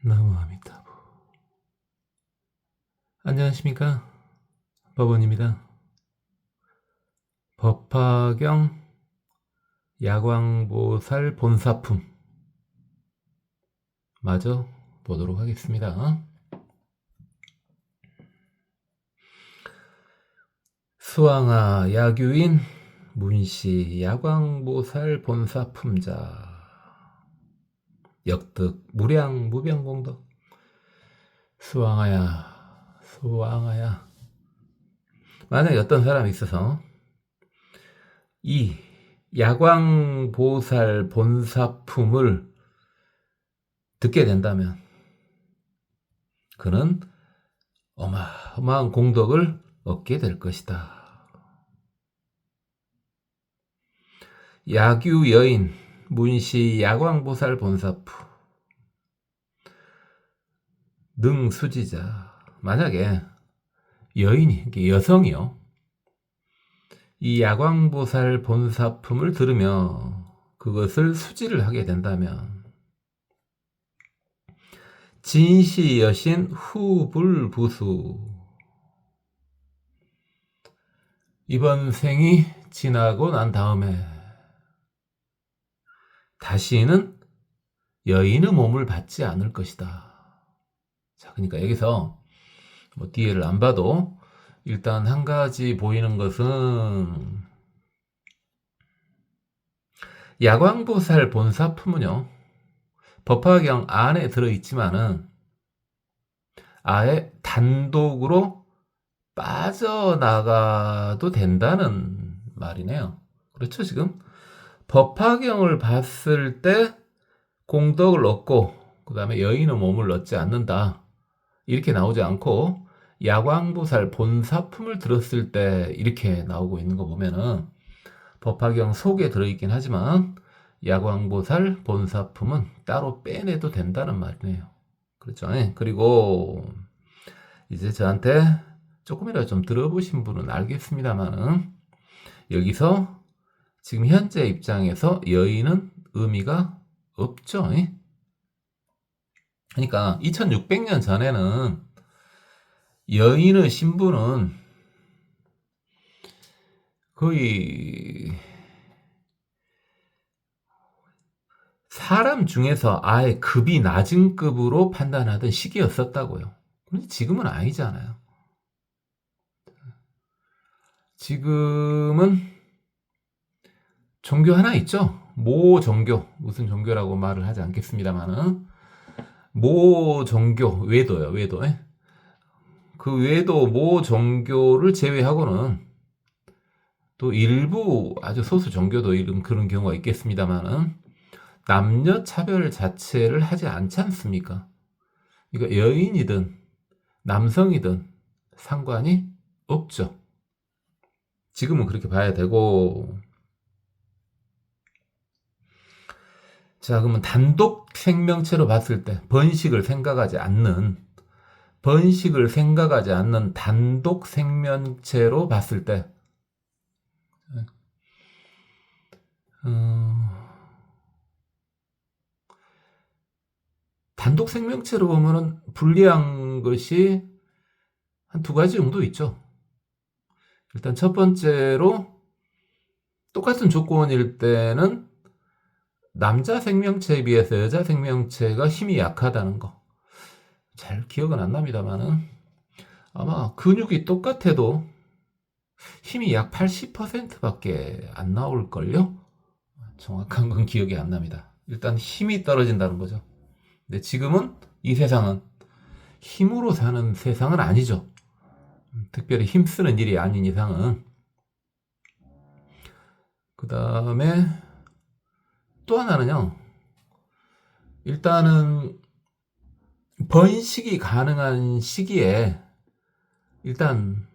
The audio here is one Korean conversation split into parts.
나무 아미타부. 안녕하십니까, 법원입니다. 법화경 야광보살 본사품 마저 보도록 하겠습니다. 수왕아 야규인 문시 야광보살 본사품자 역득 무량 무병공덕. 수왕아야 만약에 어떤 사람이 있어서 이 야광보살 본사품을 듣게 된다면 그는 어마어마한 공덕을 얻게 될 것이다. 야규 여인 문시 야광보살 본사품 능수지자. 만약에 여인이, 여성이요, 이 야광보살 본사품을 들으며 그것을 수지를 하게 된다면 진시 여신 후불부수, 이번 생이 지나고 난 다음에 다시는 여인의 몸을 받지 않을 것이다. 자, 그러니까 여기서 뭐 뒤에를 안 봐도 일단 한 가지 보이는 것은 야광보살 본사품은요, 법화경 안에 들어있지만은 아예 단독으로 빠져나가도 된다는 말이네요. 그렇죠. 지금 법화경을 봤을 때 공덕을 얻고 그 다음에 여인의 몸을 얻지 않는다, 이렇게 나오지 않고 야광보살 본사품을 들었을 때 이렇게 나오고 있는 거 보면은 법화경 속에 들어있긴 하지만 야광보살 본사품은 따로 빼내도 된다는 말이네요. 그렇죠. 그리고 이제 저한테 조금이라도 좀 들어보신 분은 알겠습니다만은 여기서 지금 현재 입장에서 여인은 의미가 없죠. 그러니까 2600년 전에는 여인의 신분은 거의 사람 중에서 아예 급이 낮은 급으로 판단하던 시기였었다고요. 근데 지금은 아니잖아요. 지금은 종교 하나 있죠. 모 종교, 무슨 종교라고 말을 하지 않겠습니다만은 모 종교, 외도요, 외도. 그 외도 모 종교를 제외하고는 또 일부 아주 소수 종교도 이런 그런 경우가 있겠습니다만은 남녀 차별 자체를 하지 않지 않습니까? 그러니까 여인이든 남성이든 상관이 없죠. 지금은 그렇게 봐야 되고, 자, 그러면 단독 생명체로 봤을 때 번식을 생각하지 않는 단독 생명체로 봤을 때 단독 생명체로 보면은 불리한 것이 한 두 가지 정도 있죠. 일단 첫 번째로 똑같은 조건일 때는 남자 생명체에 비해서 여자 생명체가 힘이 약하다는 거. 잘 기억은 안 납니다만은 아마 근육이 똑같아도 힘이 약 80%밖에 안 나올걸요? 정확한 건 기억이 안 납니다. 일단 힘이 떨어진다는 거죠. 근데 지금은 이 세상은 힘으로 사는 세상은 아니죠. 특별히 힘쓰는 일이 아닌 이상은. 그 다음에 또 하나는요, 일단은 번식이 가능한 시기에 일단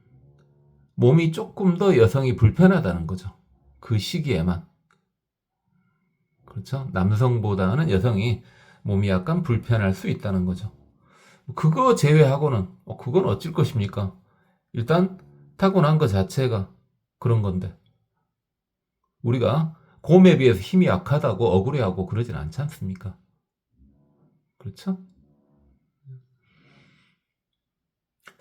몸이 조금 더 여성이 불편하다는 거죠. 그 시기에만. 그렇죠. 남성보다는 여성이 몸이 약간 불편할 수 있다는 거죠. 그거 제외하고는 그건 어쩔 것입니까? 일단 타고난 것 자체가 그런 건데 우리가 곰에 비해서 힘이 약하다고 억울해하고 그러진 않지 않습니까? 그렇죠?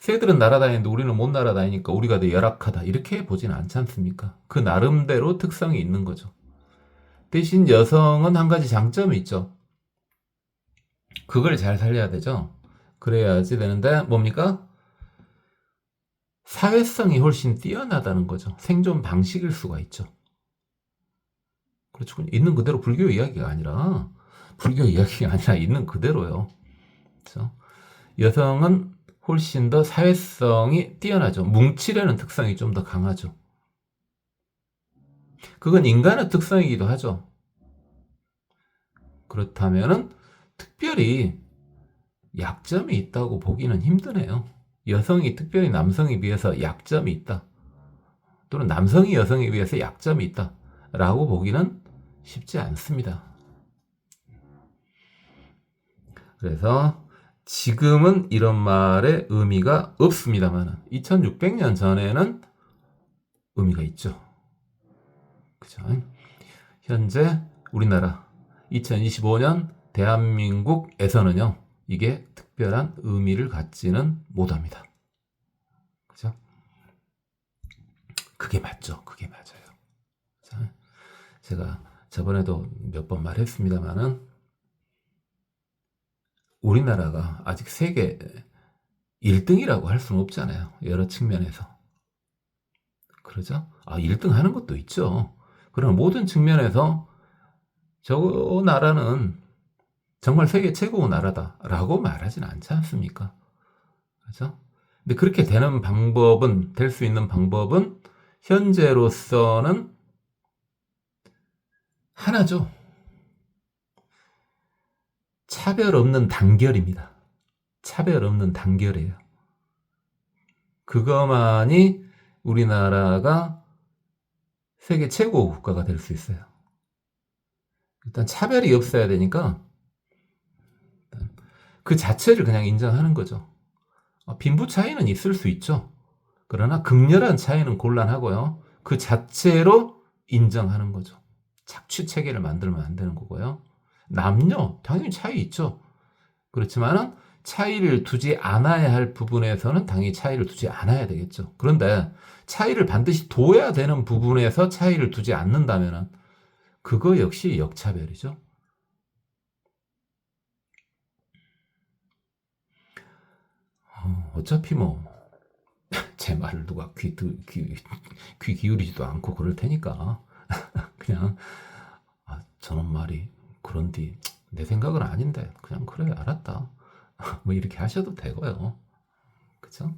새들은 날아다니는데 우리는 못 날아다니니까 우리가 더 열악하다. 이렇게 보지는 않지 않습니까? 그 나름대로 특성이 있는 거죠. 대신 여성은 한 가지 장점이 있죠. 그걸 잘 살려야 되죠. 그래야지 되는데 뭡니까? 사회성이 훨씬 뛰어나다는 거죠. 생존 방식일 수가 있죠. 그렇죠. 있는 그대로 불교 이야기가 아니라 있는 그대로요. 그렇죠? 여성은 훨씬 더 사회성이 뛰어나죠. 뭉치려는 특성이 좀 더 강하죠. 그건 인간의 특성이기도 하죠. 그렇다면은 특별히 약점이 있다고 보기는 힘드네요. 여성이 특별히 남성에 비해서 약점이 있다. 또는 남성이 여성에 비해서 약점이 있다. 라고 보기는 쉽지 않습니다. 그래서 지금은 이런 말의 의미가 없습니다만 2600년 전에는 의미가 있죠. 그죠? 현재 우리나라 2025년 대한민국에서는요, 이게 특별한 의미를 갖지는 못합니다. 그죠? 그게 맞죠. 그게 맞아요. 그죠? 제가 저번에도 몇 번 말했습니다만은 우리나라가 아직 세계 1등이라고 할 수는 없잖아요. 여러 측면에서. 그러죠? 1등 하는 것도 있죠. 그러나 모든 측면에서 저 나라는 정말 세계 최고 나라다라고 말하진 않지 않습니까? 그렇죠? 근데 그렇게 되는 방법은, 될 수 있는 방법은 현재로서는 하나죠. 차별 없는 단결입니다. 차별 없는 단결이에요. 그것만이 우리나라가 세계 최고 국가가 될 수 있어요. 일단 차별이 없어야 되니까 그 자체를 그냥 인정하는 거죠. 빈부 차이는 있을 수 있죠. 그러나 극렬한 차이는 곤란하고요. 그 자체로 인정하는 거죠. 착취 체계를 만들면 안 되는 거고요. 남녀 당연히 차이 있죠. 그렇지만 차이를 두지 않아야 할 부분에서는 당연히 차이를 두지 않아야 되겠죠. 그런데 차이를 반드시 둬야 되는 부분에서 차이를 두지 않는다면 그거 역시 역차별이죠. 어차피 뭐 제 말을 누가 귀 기울이지도 않고 그럴 테니까 그냥 저런 말이 그런디 내 생각은 아닌데 그냥 그래 알았다 뭐 이렇게 하셔도 되고요. 그쵸?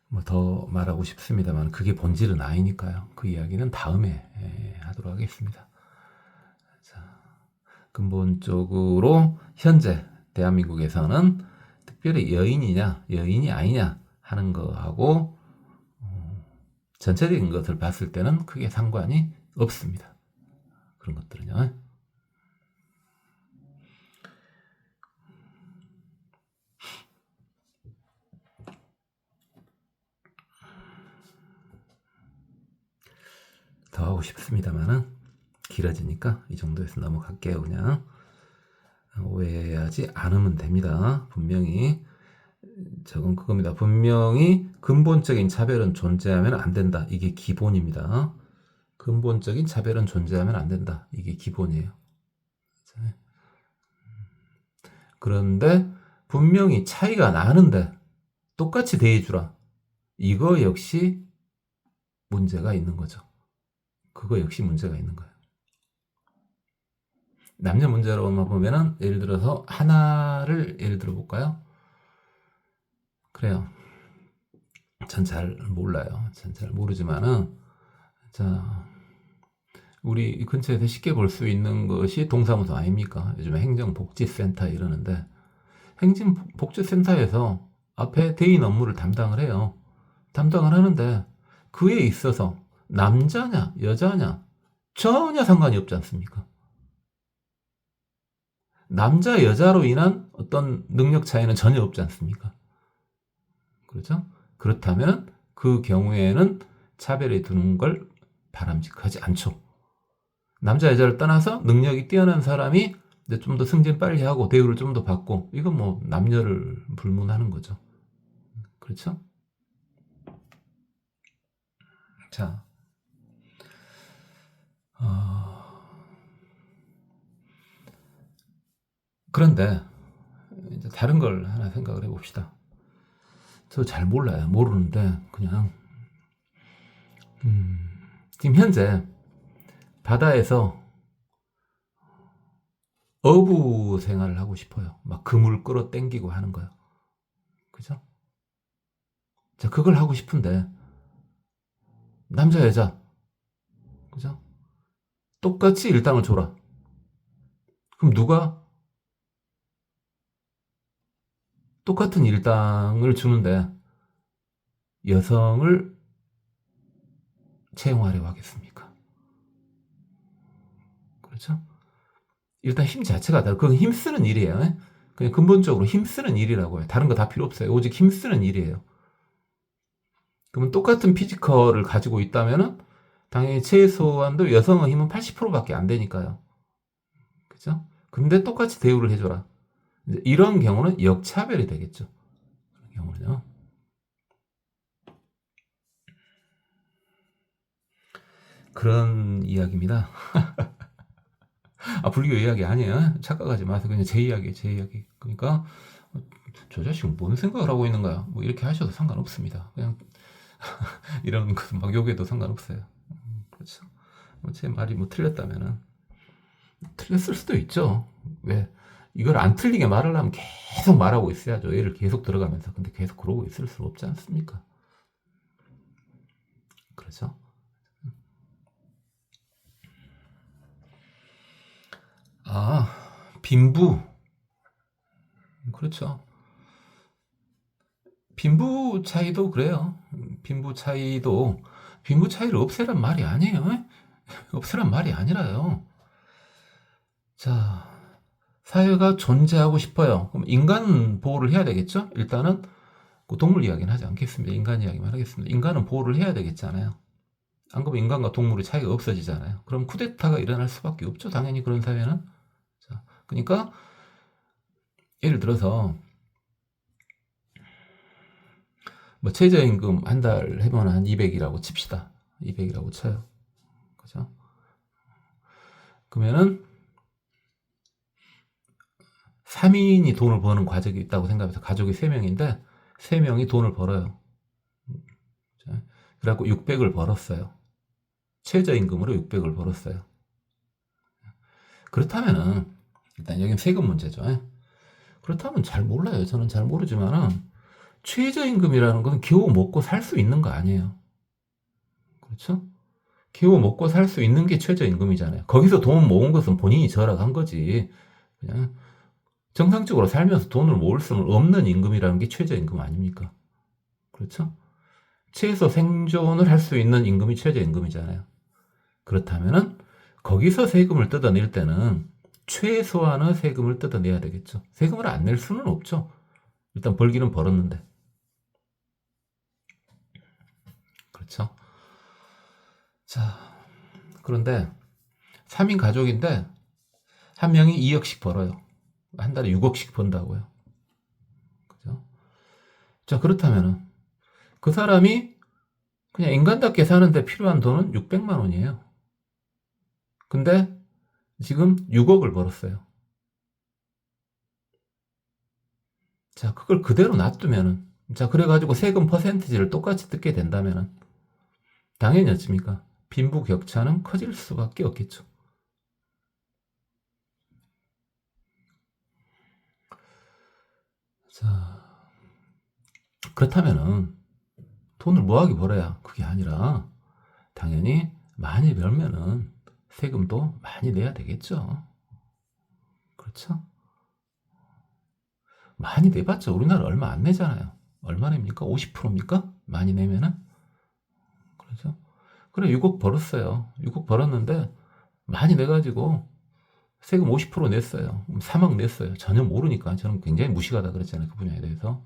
뭐 더 말하고 싶습니다만 그게 본질은 아니니까요. 그 이야기는 다음에 하도록 하겠습니다. 자, 근본적으로 현재 대한민국에서는 특별히 여인이냐 여인이 아니냐 하는 거하고 전체적인 것을 봤을 때는 크게 상관이 없습니다. 그런 것들은요. 더 하고 싶습니다만은 길어지니까 이 정도에서 넘어갈게요. 그냥 오해하지 않으면 됩니다. 분명히 저건 그겁니다. 분명히 근본적인 차별은 존재하면 안 된다. 이게 기본입니다. 근본적인 차별은 존재하면 안 된다. 이게 기본이에요. 그런데 분명히 차이가 나는데 똑같이 대해주라. 이거 역시 문제가 있는 거죠. 그거 역시 문제가 있는 거예요. 남녀 문제로만 보면은 예를 들어서 하나를 예를 들어 볼까요? 그래요. 전 잘 몰라요. 전 잘 모르지만은 자 우리 근처에서 쉽게 볼 수 있는 것이 동사무소 아닙니까? 요즘에 행정복지센터 이러는데 행정복지센터에서 앞에 대인 업무를 담당을 해요. 담당을 하는데 그에 있어서 남자냐 여자냐 전혀 상관이 없지 않습니까? 남자 여자로 인한 어떤 능력 차이는 전혀 없지 않습니까? 그렇죠? 그렇다면 그 경우에는 차별에 두는 걸 바람직하지 않죠. 남자 여자를 떠나서 능력이 뛰어난 사람이 이제 좀 더 승진 빨리 하고 대우를 좀 더 받고, 이건 뭐 남녀를 불문하는 거죠. 그렇죠? 자, 그런데 이제 다른 걸 하나 생각을 해봅시다. 저 잘 몰라요. 모르는데 그냥 지금 현재 바다에서 어부 생활을 하고 싶어요. 막 그물 끌어 당기고 하는 거요. 그죠? 자, 그걸 하고 싶은데 남자 여자, 그죠? 똑같이 일당을 줘라. 그럼 누가 똑같은 일당을 주는데 여성을 채용하려고 하겠습니까? 그렇죠? 일단 힘 자체가 다르고, 그건 힘쓰는 일이에요. 그냥 근본적으로 힘쓰는 일이라고 해요. 다른 거 다 필요 없어요. 오직 힘쓰는 일이에요. 그러면 똑같은 피지컬을 가지고 있다면은 당연히 최소한도 여성의 힘은 80%밖에 안 되니까요. 그죠? 근데 똑같이 대우를 해줘라. 이런 경우는 역차별이 되겠죠. 그런 경우는요. 그런 이야기입니다. 아, 불교 이야기 아니에요. 착각하지 마세요. 그냥 제 이야기예요, 제 이야기. 그러니까 저 자식은 뭔 생각을 하고 있는 거야? 뭐 이렇게 하셔도 상관없습니다. 그냥 이런 거 막 욕해도 상관없어요. 그렇죠. 제 말이 뭐 틀렸다면은 틀렸을 수도 있죠. 왜? 이걸 안 틀리게 말을 하면 계속 말하고 있어야죠. 얘를 계속 들어가면서. 근데 계속 그러고 있을 수 없지 않습니까? 그렇죠? 아, 빈부. 그렇죠. 빈부 차이도 그래요. 빈부 차이를 없애란 말이 아니에요. 없애란 말이 아니라요. 자, 사회가 존재하고 싶어요. 그럼 인간 보호를 해야 되겠죠? 일단은 그 동물 이야기는 하지 않겠습니다. 인간 이야기만 하겠습니다. 인간은 보호를 해야 되겠잖아요. 안 그러면 인간과 동물의 차이가 없어지잖아요. 그럼 쿠데타가 일어날 수밖에 없죠. 당연히 그런 사회는. 자, 그러니까 예를 들어서 뭐 최저임금 한 달 해보면 한 200이라고 칩시다. 200이라고 쳐요. 그죠? 그러면은 3인이 돈을 버는 과정이 있다고 생각해서 가족이 3명인데 3명이 돈을 벌어요. 그래갖고 600을 벌었어요. 최저임금으로 600을 벌었어요. 그렇다면은 일단 여긴 세금 문제죠. 그렇다면 잘 몰라요. 저는 잘 모르지만은 최저임금이라는 건 겨우 먹고 살 수 있는 거 아니에요. 그렇죠? 겨우 먹고 살 수 있는 게 최저임금이잖아요. 거기서 돈 모은 것은 본인이 절약한 거지. 그냥 정상적으로 살면서 돈을 모을 수는 없는 임금이라는 게 최저임금 아닙니까? 그렇죠? 최소 생존을 할 수 있는 임금이 최저임금이잖아요. 그렇다면은 거기서 세금을 뜯어낼 때는 최소한의 세금을 뜯어내야 되겠죠. 세금을 안 낼 수는 없죠. 일단 벌기는 벌었는데. 그렇죠? 자, 그런데 3인 가족인데 한 명이 2억씩 벌어요. 한 달에 6억씩 번다고요. 그죠? 자, 그렇다면은 그 사람이 그냥 인간답게 사는데 필요한 돈은 600만 원이에요. 근데 지금 6억을 벌었어요. 자, 그걸 그대로 놔두면은, 자, 그래가지고 세금 퍼센티지를 똑같이 뜯게 된다면은, 당연히 어습니까? 빈부 격차는 커질 수밖에 없겠죠. 자, 그렇다면은, 돈을 뭐하게 벌어야 그게 아니라, 당연히 많이 벌면은 세금도 많이 내야 되겠죠. 그렇죠? 많이 내봤자 우리나라 얼마 안 내잖아요. 얼마 냅니까? 50%입니까? 많이 내면은? 그렇죠? 그래, 6억 벌었어요. 6억 벌었는데, 많이 내가지고, 세금 50% 냈어요. 3억 냈어요. 전혀 모르니까. 저는 굉장히 무식하다 그랬잖아요. 그 분야에 대해서.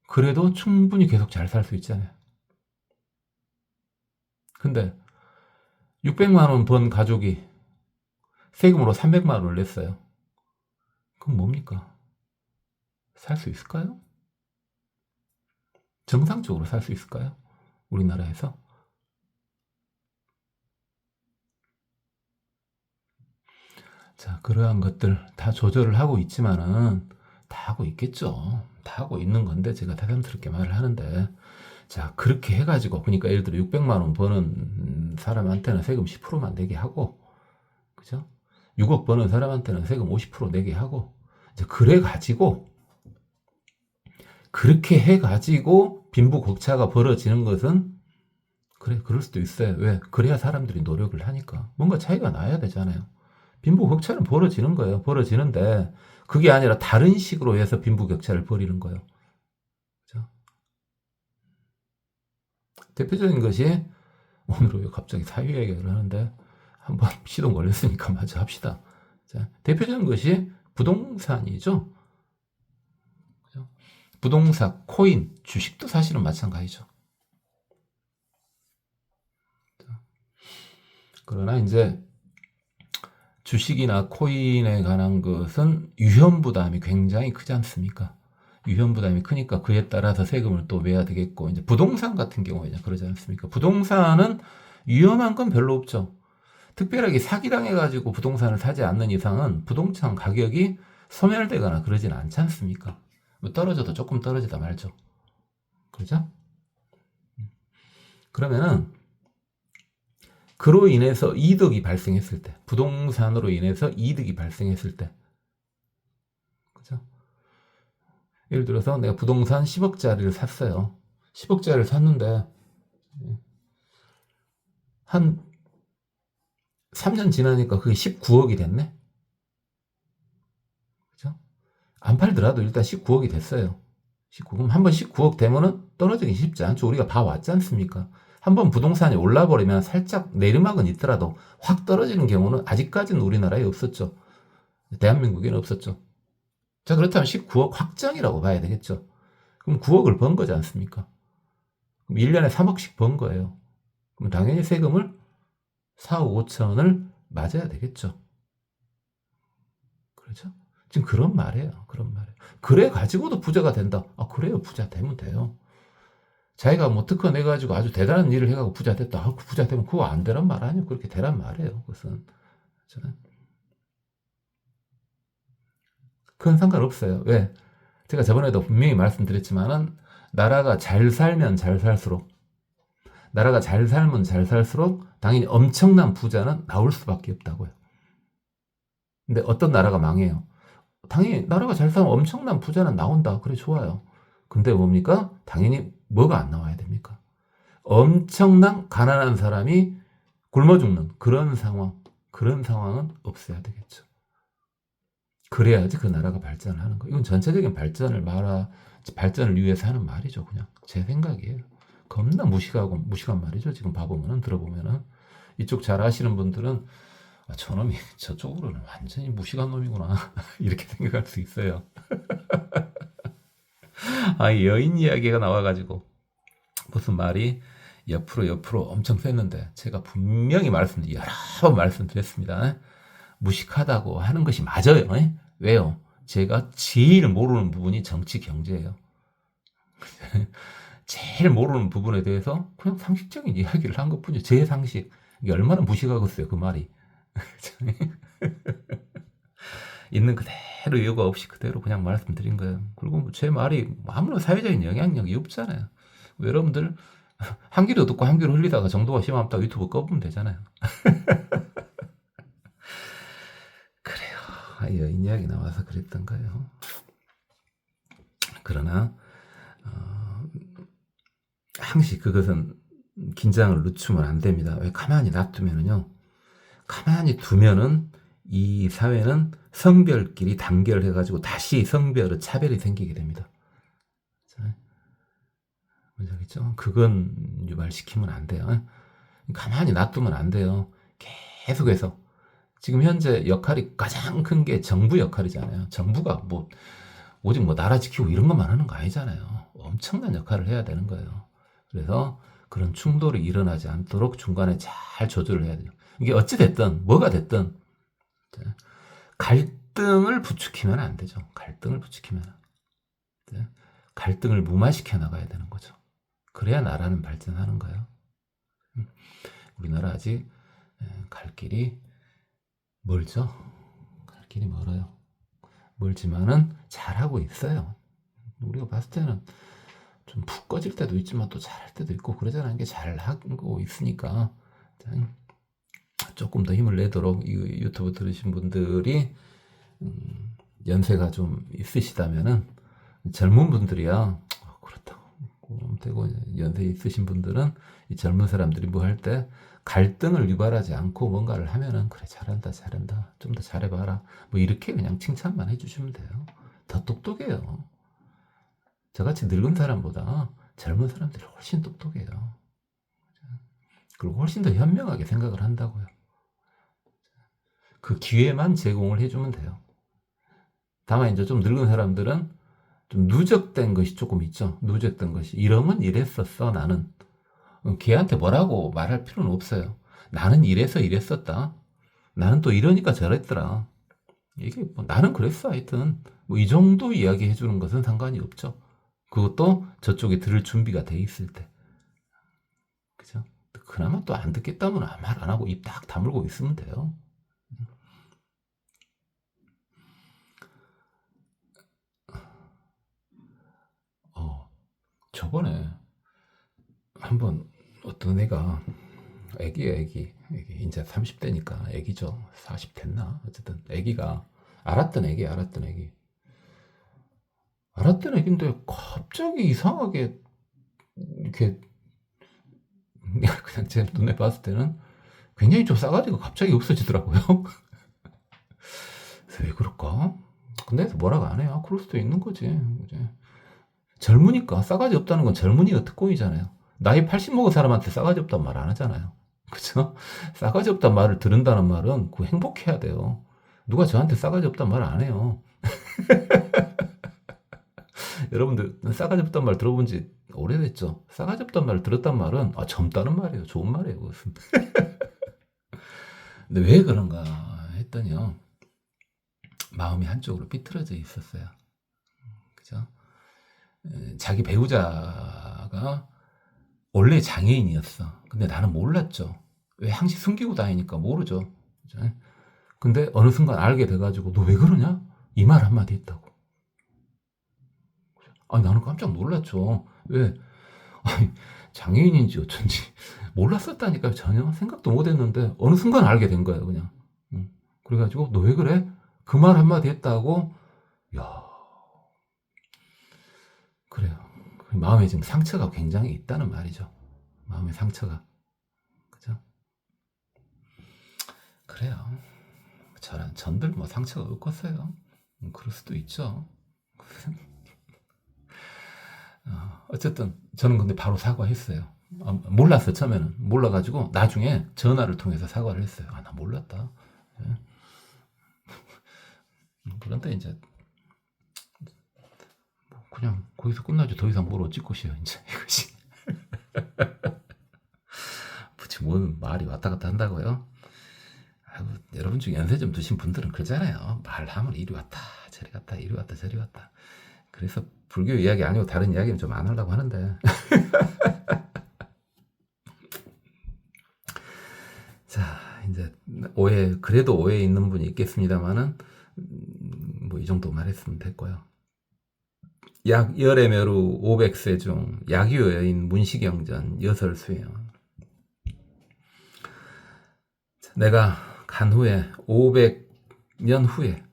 그래도 충분히 계속 잘 살 수 있잖아요. 근데, 600만 원 번 가족이 세금으로 300만 원을 냈어요. 그럼 뭡니까? 살 수 있을까요? 정상적으로 살 수 있을까요? 우리나라에서? 자, 그러한 것들 다 조절을 하고 있지만은 다 하고 있겠죠. 다 하고 있는 건데 제가 대담스럽게 말을 하는데, 자, 그렇게 해가지고 그러니까 예를 들어 600만 원 버는 사람한테는 세금 10%만 내게 하고, 그죠? 6억 버는 사람한테는 세금 50% 내게 하고, 이제 그래 가지고 그렇게 해가지고 빈부격차가 벌어지는 것은, 그래, 그럴 수도 있어요. 왜? 그래야 사람들이 노력을 하니까. 뭔가 차이가 나야 되잖아요. 빈부격차는 벌어지는 거예요. 벌어지는데 그게 아니라 다른 식으로 해서 빈부격차를 벌이는 거예요. 그죠? 대표적인 것이, 오늘 왜 갑자기 사회 얘기를 하는데 한번 시동 걸렸으니까 마저 합시다. 자, 대표적인 것이 부동산이죠. 그죠? 부동산, 코인, 주식도 사실은 마찬가지죠. 그러나 이제 주식이나 코인에 관한 것은 유현 부담이 굉장히 크지 않습니까? 유현 부담이 크니까 그에 따라서 세금을 또 내야 되겠고, 이제 부동산 같은 경우에 그러지 않습니까? 부동산은 위험한 건 별로 없죠. 특별하게 사기당해가지고 부동산을 사지 않는 이상은 부동산 가격이 소멸되거나 그러진 않지 않습니까? 뭐 떨어져도 조금 떨어지다 말죠. 그렇죠? 그러면은 그로 인해서 이득이 발생했을 때, 부동산으로 인해서 이득이 발생했을 때, 그죠? 예를 들어서 내가 부동산 10억짜리를 샀어요. 10억짜리를 샀는데 한 3년 지나니까 그게 19억이 됐네. 그죠? 안 팔더라도 일단 19억이 됐어요. 19억. 그럼 한번 19억 되면은 떨어지기 쉽지 않죠. 우리가 봐왔지 않습니까? 한번 부동산이 올라버리면 살짝 내리막은 있더라도 확 떨어지는 경우는 아직까지는 우리나라에 없었죠. 대한민국에는 없었죠. 자, 그렇다면 19억 확정이라고 봐야 되겠죠. 그럼 9억을 번 거지 않습니까? 그럼 1년에 3억씩 번 거예요. 그럼 당연히 세금을 4억 5천을 맞아야 되겠죠. 그렇죠? 지금 그런 말이에요. 그런 말이에요. 그래 가지고도 부자가 된다. 아, 그래요. 부자 되면 돼요. 자기가 뭐 특허 내가지고 아주 대단한 일을 해가지고 부자 됐다. 아, 그 부자 되면 그거 안 되란 말 아니에요. 그렇게 되란 말이에요. 그것은. 그건 상관없어요. 왜? 제가 저번에도 분명히 말씀드렸지만은, 나라가 잘 살면 잘 살수록, 나라가 잘 살면 잘 살수록 당연히 엄청난 부자는 나올 수밖에 없다고요. 근데 어떤 나라가 망해요? 당연히 나라가 잘 살면 엄청난 부자는 나온다. 그래, 좋아요. 근데 뭡니까? 당연히 뭐가 안 나와야 됩니까? 엄청난 가난한 사람이 굶어 죽는 그런 상황은 없어야 되겠죠. 그래야지 그 나라가 발전을 하는 거예요. 이건 전체적인 발전을 위해서 하는 말이죠. 그냥 제 생각이에요. 겁나 무식한 말이죠. 지금 봐보면은, 들어보면은. 이쪽 잘 아시는 분들은, 아, 저놈이 저쪽으로는 완전히 무식한 놈이구나. 이렇게 생각할 수 있어요. 아, 여인 이야기가 나와가지고 무슨 말이 옆으로 엄청 셌는데, 제가 분명히 여러 번 말씀드렸습니다. 무식하다고 하는 것이 맞아요. 왜요? 제가 제일 모르는 부분이 정치 경제예요. 제일 모르는 부분에 대해서 그냥 상식적인 이야기를 한 것뿐이죠. 제 상식. 이게 얼마나 무식하겠어요, 그 말이. 있는 그대로 이유가 없이 그대로 그냥 말씀드린 거예요. 그리고 제 말이 아무런 사회적인 영향력이 없잖아요. 여러분들 한 귀로 듣고 한 귀로 흘리다가 정도가 심하면 유튜브 꺼보면 되잖아요. 그래요. 여인 이야기 나와서 그랬던 거예요. 그러나 항시 그것은 긴장을 늦추면 안 됩니다. 왜? 가만히 놔두면은요. 가만히 두면은 이 사회는 성별끼리 단결해가지고 다시 성별의 차별이 생기게 됩니다. 뭔지 알겠죠? 그건 유발시키면 안 돼요. 가만히 놔두면 안 돼요. 계속해서. 지금 현재 역할이 가장 큰 게 정부 역할이잖아요. 정부가 오직 나라 지키고 이런 것만 하는 거 아니잖아요. 엄청난 역할을 해야 되는 거예요. 그래서 그런 충돌이 일어나지 않도록 중간에 잘 조절을 해야 돼요. 이게 어찌 됐든 뭐가 됐든 갈등을 부추기면 안 되죠. 갈등을 부추기면 갈등을 무마시켜 나가야 되는 거죠. 그래야 나라는 발전하는 거예요. 우리나라 아직 갈 길이 멀죠. 갈 길이 멀어요. 멀지만은 잘하고 있어요. 우리가 봤을 때는 좀 푹 꺼질 때도 있지만 또 잘할 때도 있고 그러잖아요. 이게 잘하고 있으니까 조금 더 힘을 내도록 이 유튜브 들으신 분들이 연세가 좀 있으시다면은 젊은 분들이야 그렇다고 되고 연세 있으신 분들은 이 젊은 사람들이 뭐 할 때 갈등을 유발하지 않고 뭔가를 하면은 그래 잘한다 좀 더 잘해봐라 뭐 이렇게 그냥 칭찬만 해주시면 돼요. 더 똑똑해요. 저같이 늙은 사람보다 젊은 사람들이 훨씬 똑똑해요. 그리고 훨씬 더 현명하게 생각을 한다고요. 그 기회만 제공을 해주면 돼요. 다만 이제 좀 늙은 사람들은 좀 누적된 것이 조금 있죠. 누적된 것이 이러면 이랬었어 나는. 걔한테 뭐라고 말할 필요는 없어요. 나는 이래서 이랬었다. 나는 또 이러니까 저랬더라. 이게 뭐 나는 그랬어 하여튼 뭐 이 정도 이야기 해주는 것은 상관이 없죠. 그것도 저쪽에 들을 준비가 돼 있을 때. 그죠? 그나마 또 안 듣겠다면 말 안 하고 입 딱 다물고 있으면 돼요. 저번에 한번 어떤 애가 애기 이제 30대니까 애기죠. 40 됐나? 어쨌든 애기가 알았던 애기인데 갑자기 이상하게 이렇게 그냥 제 눈에 봤을 때는 굉장히 좀 싸가지가 갑자기 없어지더라고요. 그래서 왜 그럴까? 근데 뭐라고 안 해요. 그럴 수도 있는 거지. 젊으니까 싸가지 없다는 건 젊은이가 특권이잖아요. 나이 80 먹은 사람한테 싸가지 없다는 말 안 하잖아요. 그쵸? 싸가지 없다는 말을 들은다는 말은 그 행복해야 돼요. 누가 저한테 싸가지 없다는 말 안 해요. 여러분들 싸가지 없다는 말 들어본 지 오래됐죠? 싸가지 없다는 말을 들었단 말은 젊다는 말이에요. 좋은 말이에요. 그것은. 근데 왜 그런가 했더니요. 마음이 한쪽으로 삐뚤어져 있었어요. 그죠? 자기 배우자가 원래 장애인이었어. 근데 나는 몰랐죠. 왜 항시 숨기고 다니니까 모르죠. 그죠? 근데 어느 순간 알게 돼가지고 너 왜 그러냐? 이 말 한마디 했다고. 아니 나는 깜짝 놀랐죠. 왜? 아니 장애인인지 어쩐지 몰랐었다니까요. 전혀 생각도 못했는데 어느 순간 알게 된 거예요. 그냥. 그래가지고 너 왜 그래? 그 말 한마디 했다고. 야 그래요. 마음에 지금 상처가 굉장히 있다는 말이죠. 마음의 상처가. 그죠? 그래요. 전들 뭐 상처가 없겠어요. 그럴 수도 있죠. 어쨌든 저는 근데 바로 사과했어요. 몰랐어 처음에는. 몰라가지고 나중에 전화를 통해서 사과를 했어요. 나 몰랐다. 그런데 이제 그냥 거기서 끝나죠. 더 이상 뭘 어쩔 것이에요. 이제 이것이. 부치 뭔 말이 왔다 갔다 한다고요? 여러분 중에 연세 좀 드신 분들은 그러잖아요. 말하면 이리 왔다 저리 갔다 이리 왔다 저리 왔다. 그래서 불교 이야기 아니고 다른 이야기는 좀 안 하려고 하는데. 자 이제 그래도 오해 있는 분이 있겠습니다만은 뭐 이 정도 말했으면 됐고요. 약 열의 묘루 500세 중 약유 여인 문시경전 여설수연. 내가 간 후에 500년 후에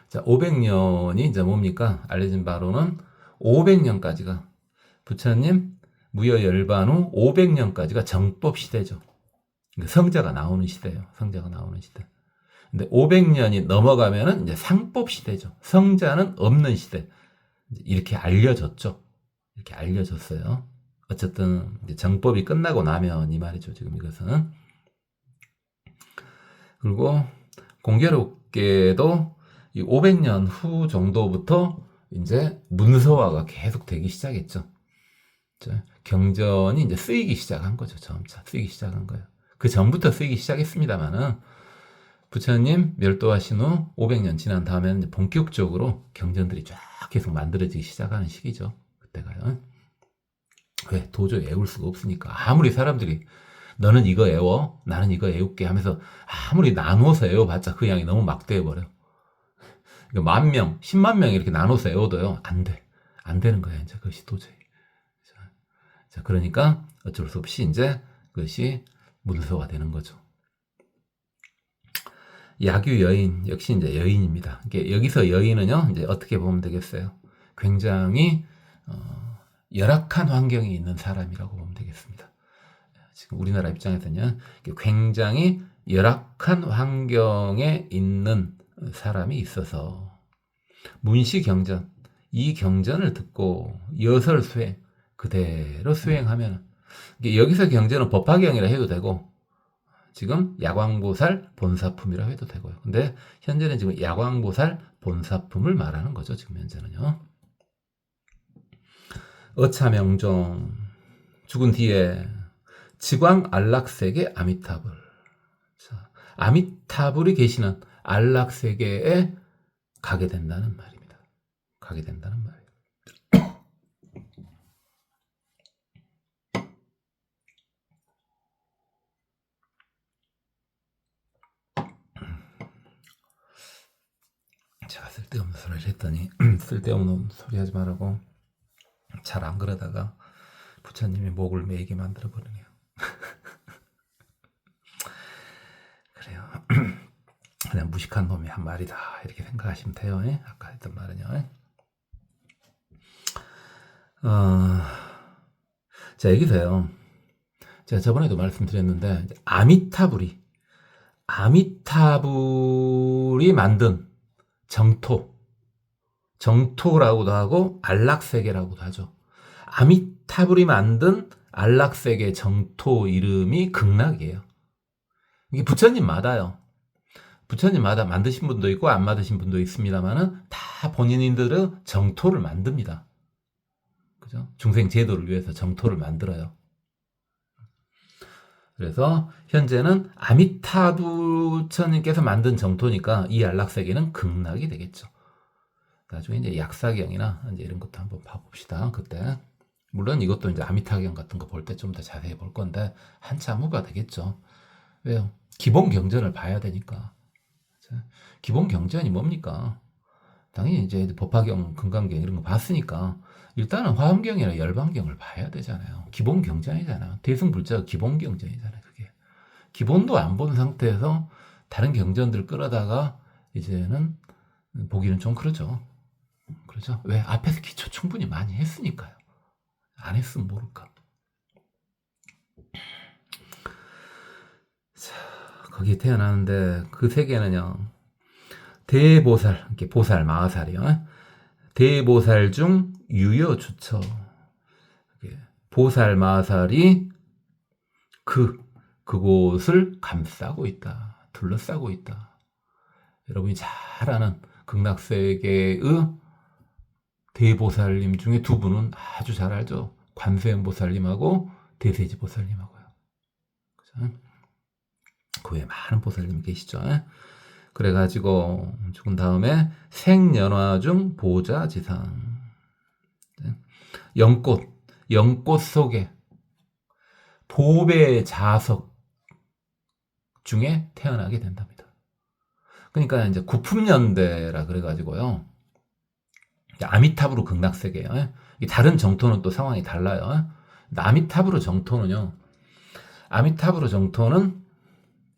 자 500년이 이제 뭡니까? 알려진 바로는 500년까지가 부처님 무여열반 후 500년까지가 정법 시대죠. 성자가 나오는 시대예요. 성자가 나오는 시대. 근데 500년이 넘어가면은 이제 상법 시대죠. 성자는 없는 시대. 이렇게 알려졌죠. 이렇게 알려졌어요. 어쨌든 이제 정법이 끝나고 나면 이 말이죠. 지금 이것은. 그리고 공교롭게도 이 500년 후 정도부터 이제 문서화가 계속 되기 시작했죠. 경전이 이제 쓰이기 시작한 거죠. 점차 쓰이기 시작한 거예요. 그 전부터 쓰이기 시작했습니다만은 부처님 멸도하신 후 500년 지난 다음에는 이제 본격적으로 경전들이 쫙 계속 만들어지기 시작하는 시기죠. 그때가요. 왜? 도저히 외울 수가 없으니까. 아무리 사람들이 너는 이거 외워, 나는 이거 외울게 하면서 아무리 나눠서 외워봤자 그 양이 너무 막대해버려. 그러니까 10,000명, 100,000명 이렇게 나눠서 외워도요, 안 돼. 안 되는 거야, 이제 그것이 도저히. 자, 그러니까 어쩔 수 없이 이제 그것이 문서가 되는 거죠. 야규 여인, 역시 이제 여인입니다. 여기서 여인은요, 이제 어떻게 보면 되겠어요? 굉장히, 열악한 환경에 있는 사람이라고 보면 되겠습니다. 지금 우리나라 입장에서는 굉장히 열악한 환경에 있는 사람이 있어서 문시 경전, 이 경전을 듣고 여설 수행, 그대로 수행하면 여기서 경전은 법화경이라 해도 되고 지금 야광보살 본사품이라 해도 되고요. 근데 현재는 지금 야광보살 본사품을 말하는 거죠. 지금 현재는요. 어차명종 죽은 뒤에 지광 안락세계 아미타불. 자, 아미타불이 계시는 안락세계에 가게 된다는 말입니다. 가게 된다는 말이에요. 제가 쓸데없는 소리를 했더니 쓸데없는 소리 하지 말라고 잘 안 그러다가 부처님이 목을 메이게 만들어 버리네요. 그래요. 그냥 무식한 놈이 한 말이다 이렇게 생각하시면 돼요. 아까 했던 말은요. 자, 여기서요. 제가 저번에도 말씀드렸는데 아미타불이 만든 정토라고도 하고 안락세계라고도 하죠. 아미타불이 만든 안락세계 정토 이름이 극락이에요. 이게 부처님마다요. 부처님마다 만드신 분도 있고 안 만드신 분도 있습니다만은 다 본인들은 정토를 만듭니다. 그죠? 중생 제도를 위해서 정토를 만들어요. 그래서 현재는 아미타부처님께서 만든 정토니까 이 안락세계는 극락이 되겠죠. 나중에 이제 약사경이나 이제 이런 것도 한번 봐봅시다. 그때 물론 이것도 이제 아미타경 같은 거 볼 때 좀 더 자세히 볼 건데 한참 후가 되겠죠. 왜요? 기본 경전을 봐야 되니까. 기본 경전이 뭡니까? 당연히 이제 법화경, 금강경 이런 거 봤으니까 일단은 화엄경이나 열반경을 봐야 되잖아요. 기본 경전이잖아요. 대승불자가 기본 경전이잖아요. 그게 기본도 안 본 상태에서 다른 경전들 끌어다가 이제는 보기는 좀 그러죠. 그렇죠? 왜? 앞에서 기초 충분히 많이 했으니까요. 안 했으면 모를까. 자, 거기에 태어나는데 그 세계는요. 대보살, 이렇게 보살, 마하살이요. 대보살 중 유여주처. 보살, 마하살이 그곳을 감싸고 있다. 둘러싸고 있다. 여러분이 잘 아는 극락세계의 대보살님 중에 두 분은 아주 잘 알죠. 관세음보살님하고 대세지보살님하고요. 그죠? 그 외에 많은 보살님이 계시죠. 그래가지고 죽은 다음에 생연화 중 보좌지상 연꽃 속에 보배 자석 중에 태어나게 된답니다. 그러니까 이제 구품연대라 그래가지고요. 아미타불로 극락세계예요. 다른 정토는 또 상황이 달라요. 아미타불로 정토는요. 아미타불로 정토는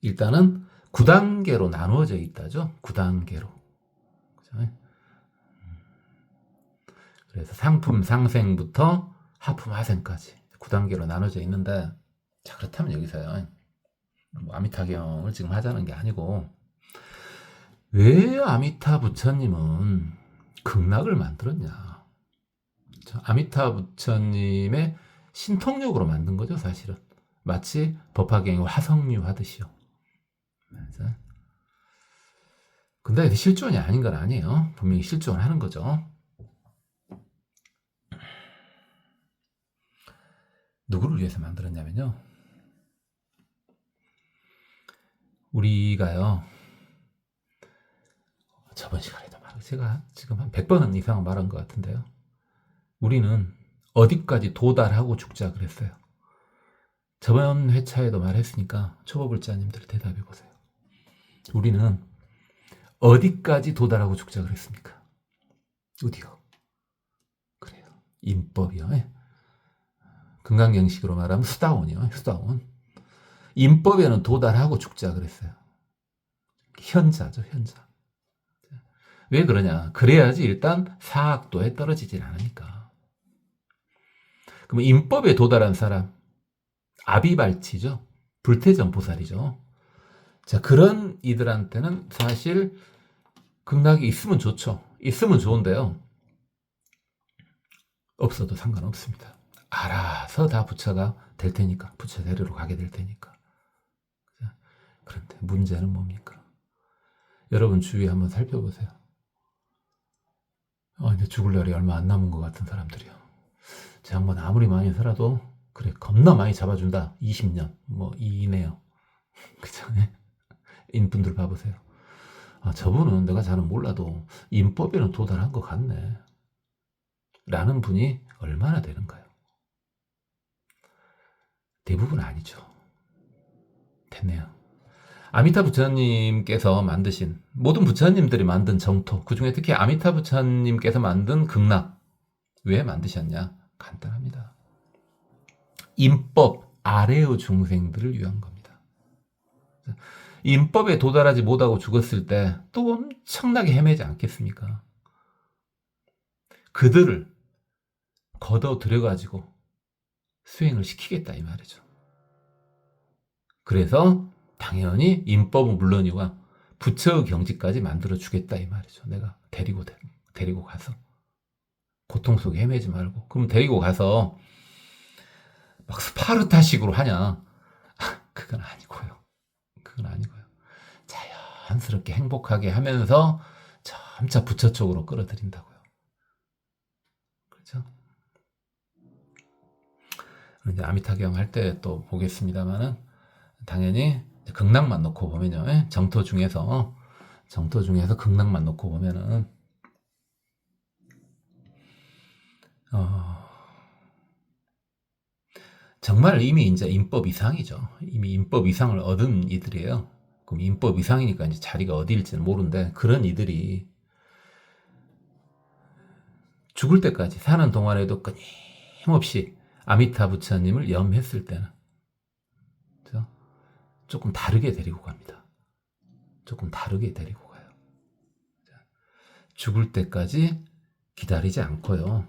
일단은 9단계로 나누어져 있다죠. 9단계로. 그래서 상품 상생부터 하품 하생까지 9단계로 나눠져 있는데, 자, 그렇다면 여기서요. 뭐 아미타경을 지금 하자는 게 아니고, 왜 아미타 부처님은 극락을 만들었냐? 아미타 부처님의 신통력으로 만든 거죠, 사실은. 마치 법화경의 화석류 하듯이요. 근데 실존이 아닌 건 아니에요. 분명히 실존하는 거죠. 누구를 위해서 만들었냐면요. 우리가요. 저번 시간에도 말하고 제가 지금 한 100번 이상 말한 것 같은데요. 우리는 어디까지 도달하고 죽자 그랬어요. 저번 회차에도 말했으니까 초보불자님들 대답해 보세요. 우리는 어디까지 도달하고 죽자 그랬습니까? 어디요? 그래요. 인법이요. 금강경식으로 말하면 수다원이요. 수다원. 인법에는 도달하고 죽자 그랬어요. 현자죠, 현자. 왜 그러냐? 그래야지 일단 사학도에 떨어지질 않으니까. 그럼 인법에 도달한 사람, 아비발치죠. 불태전 보살이죠. 자, 그런 이들한테는 사실 극락이 있으면 좋죠. 있으면 좋은데요. 없어도 상관없습니다. 알아서 다 부처가 될 테니까. 부처 대리로 가게 될 테니까. 그런데 문제는 뭡니까? 여러분 주위에 한번 살펴보세요. 이제 죽을 날이 얼마 안 남은 것 같은 사람들이요. 제 양반 아무리 많이 살아도 그래 겁나 많이 잡아준다. 20년 뭐 이내요. 그죠? 인분들 봐보세요. 저분은 내가 잘은 몰라도 인법에는 도달한 것 같네. 라는 분이 얼마나 되는가요? 대부분 아니죠. 됐네요. 아미타 부처님께서 만드신 모든 부처님들이 만든 정토, 그중에 특히 아미타 부처님께서 만든 극락 왜 만드셨냐? 간단합니다. 인법 아래의 중생들을 위한 겁니다. 인법에 도달하지 못하고 죽었을 때 또 엄청나게 헤매지 않겠습니까? 그들을 걷어들여가지고 수행을 시키겠다 이 말이죠. 그래서 당연히 인법은 물론이와 부처의 경지까지 만들어주겠다 이 말이죠. 내가 데리고 가서 고통 속에 헤매지 말고. 그럼 데리고 가서 막 스파르타식으로 하냐? 그건 아니고요. 그건 아니고요. 자연스럽게 행복하게 하면서 점차 부처 쪽으로 끌어들인다고요. 그렇죠? 이제 아미타경 할 때 또 보겠습니다만은 당연히 극락만 놓고 보면요. 정토 중에서 극락만 놓고 보면은 정말 이미 이제 인법 이상이죠. 이미 인법 이상을 얻은 이들이에요. 그럼 인법 이상이니까 이제 자리가 어디일지는 모르는데 그런 이들이 죽을 때까지 사는 동안에도 끊임없이 아미타 부처님을 염했을 때는 조금 다르게 데리고 갑니다. 조금 다르게 데리고 가요. 죽을 때까지 기다리지 않고요.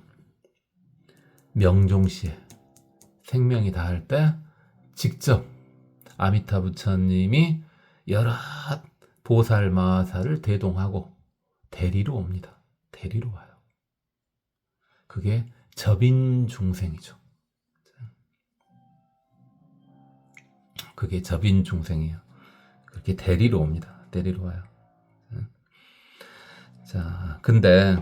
명종시에 생명이 다할 때 직접 아미타 부처님이 여러 보살 마하사를 대동하고 데리러 옵니다. 데리러 와요. 그게 접인 중생이죠. 그게 접인 중생이에요. 그렇게 데리러 옵니다. 데리러 와요. 자, 근데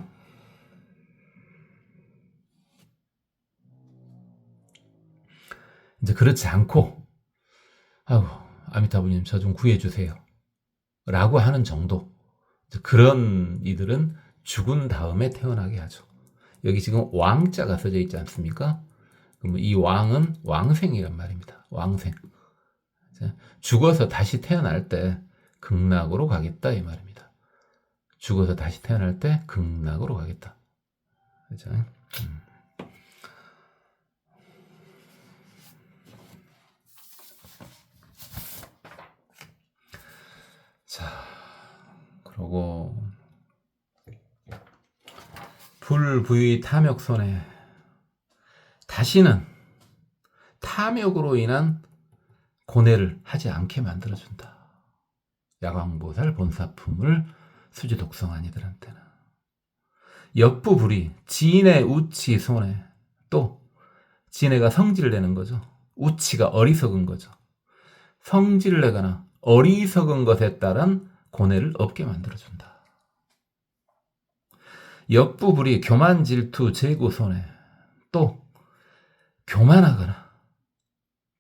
이제 그렇지 않고 아미타부님 저 좀 구해주세요 라고 하는 정도. 그런 이들은 죽은 다음에 태어나게 하죠. 여기 지금 왕자가 써져 있지 않습니까? 그럼 이 왕은 왕생이란 말입니다. 왕생. 죽어서 다시 태어날 때 극락으로 가겠다 이 말입니다. 죽어서 다시 태어날 때 극락으로 가겠다. 그렇죠? 자, 그러고 불부의 탐욕손해. 다시는 탐욕으로 인한 고뇌를 하지 않게 만들어준다. 야광보살 본사품을 수지독성한 이들한테는. 역부불이 진의 우치 손해. 또 진해가 성질을 내는 거죠. 우치가 어리석은 거죠. 성질을 내거나 어리석은 것에 따른 고뇌를 없게 만들어준다. 역부불이 교만 질투 재고 손해. 또 교만하거나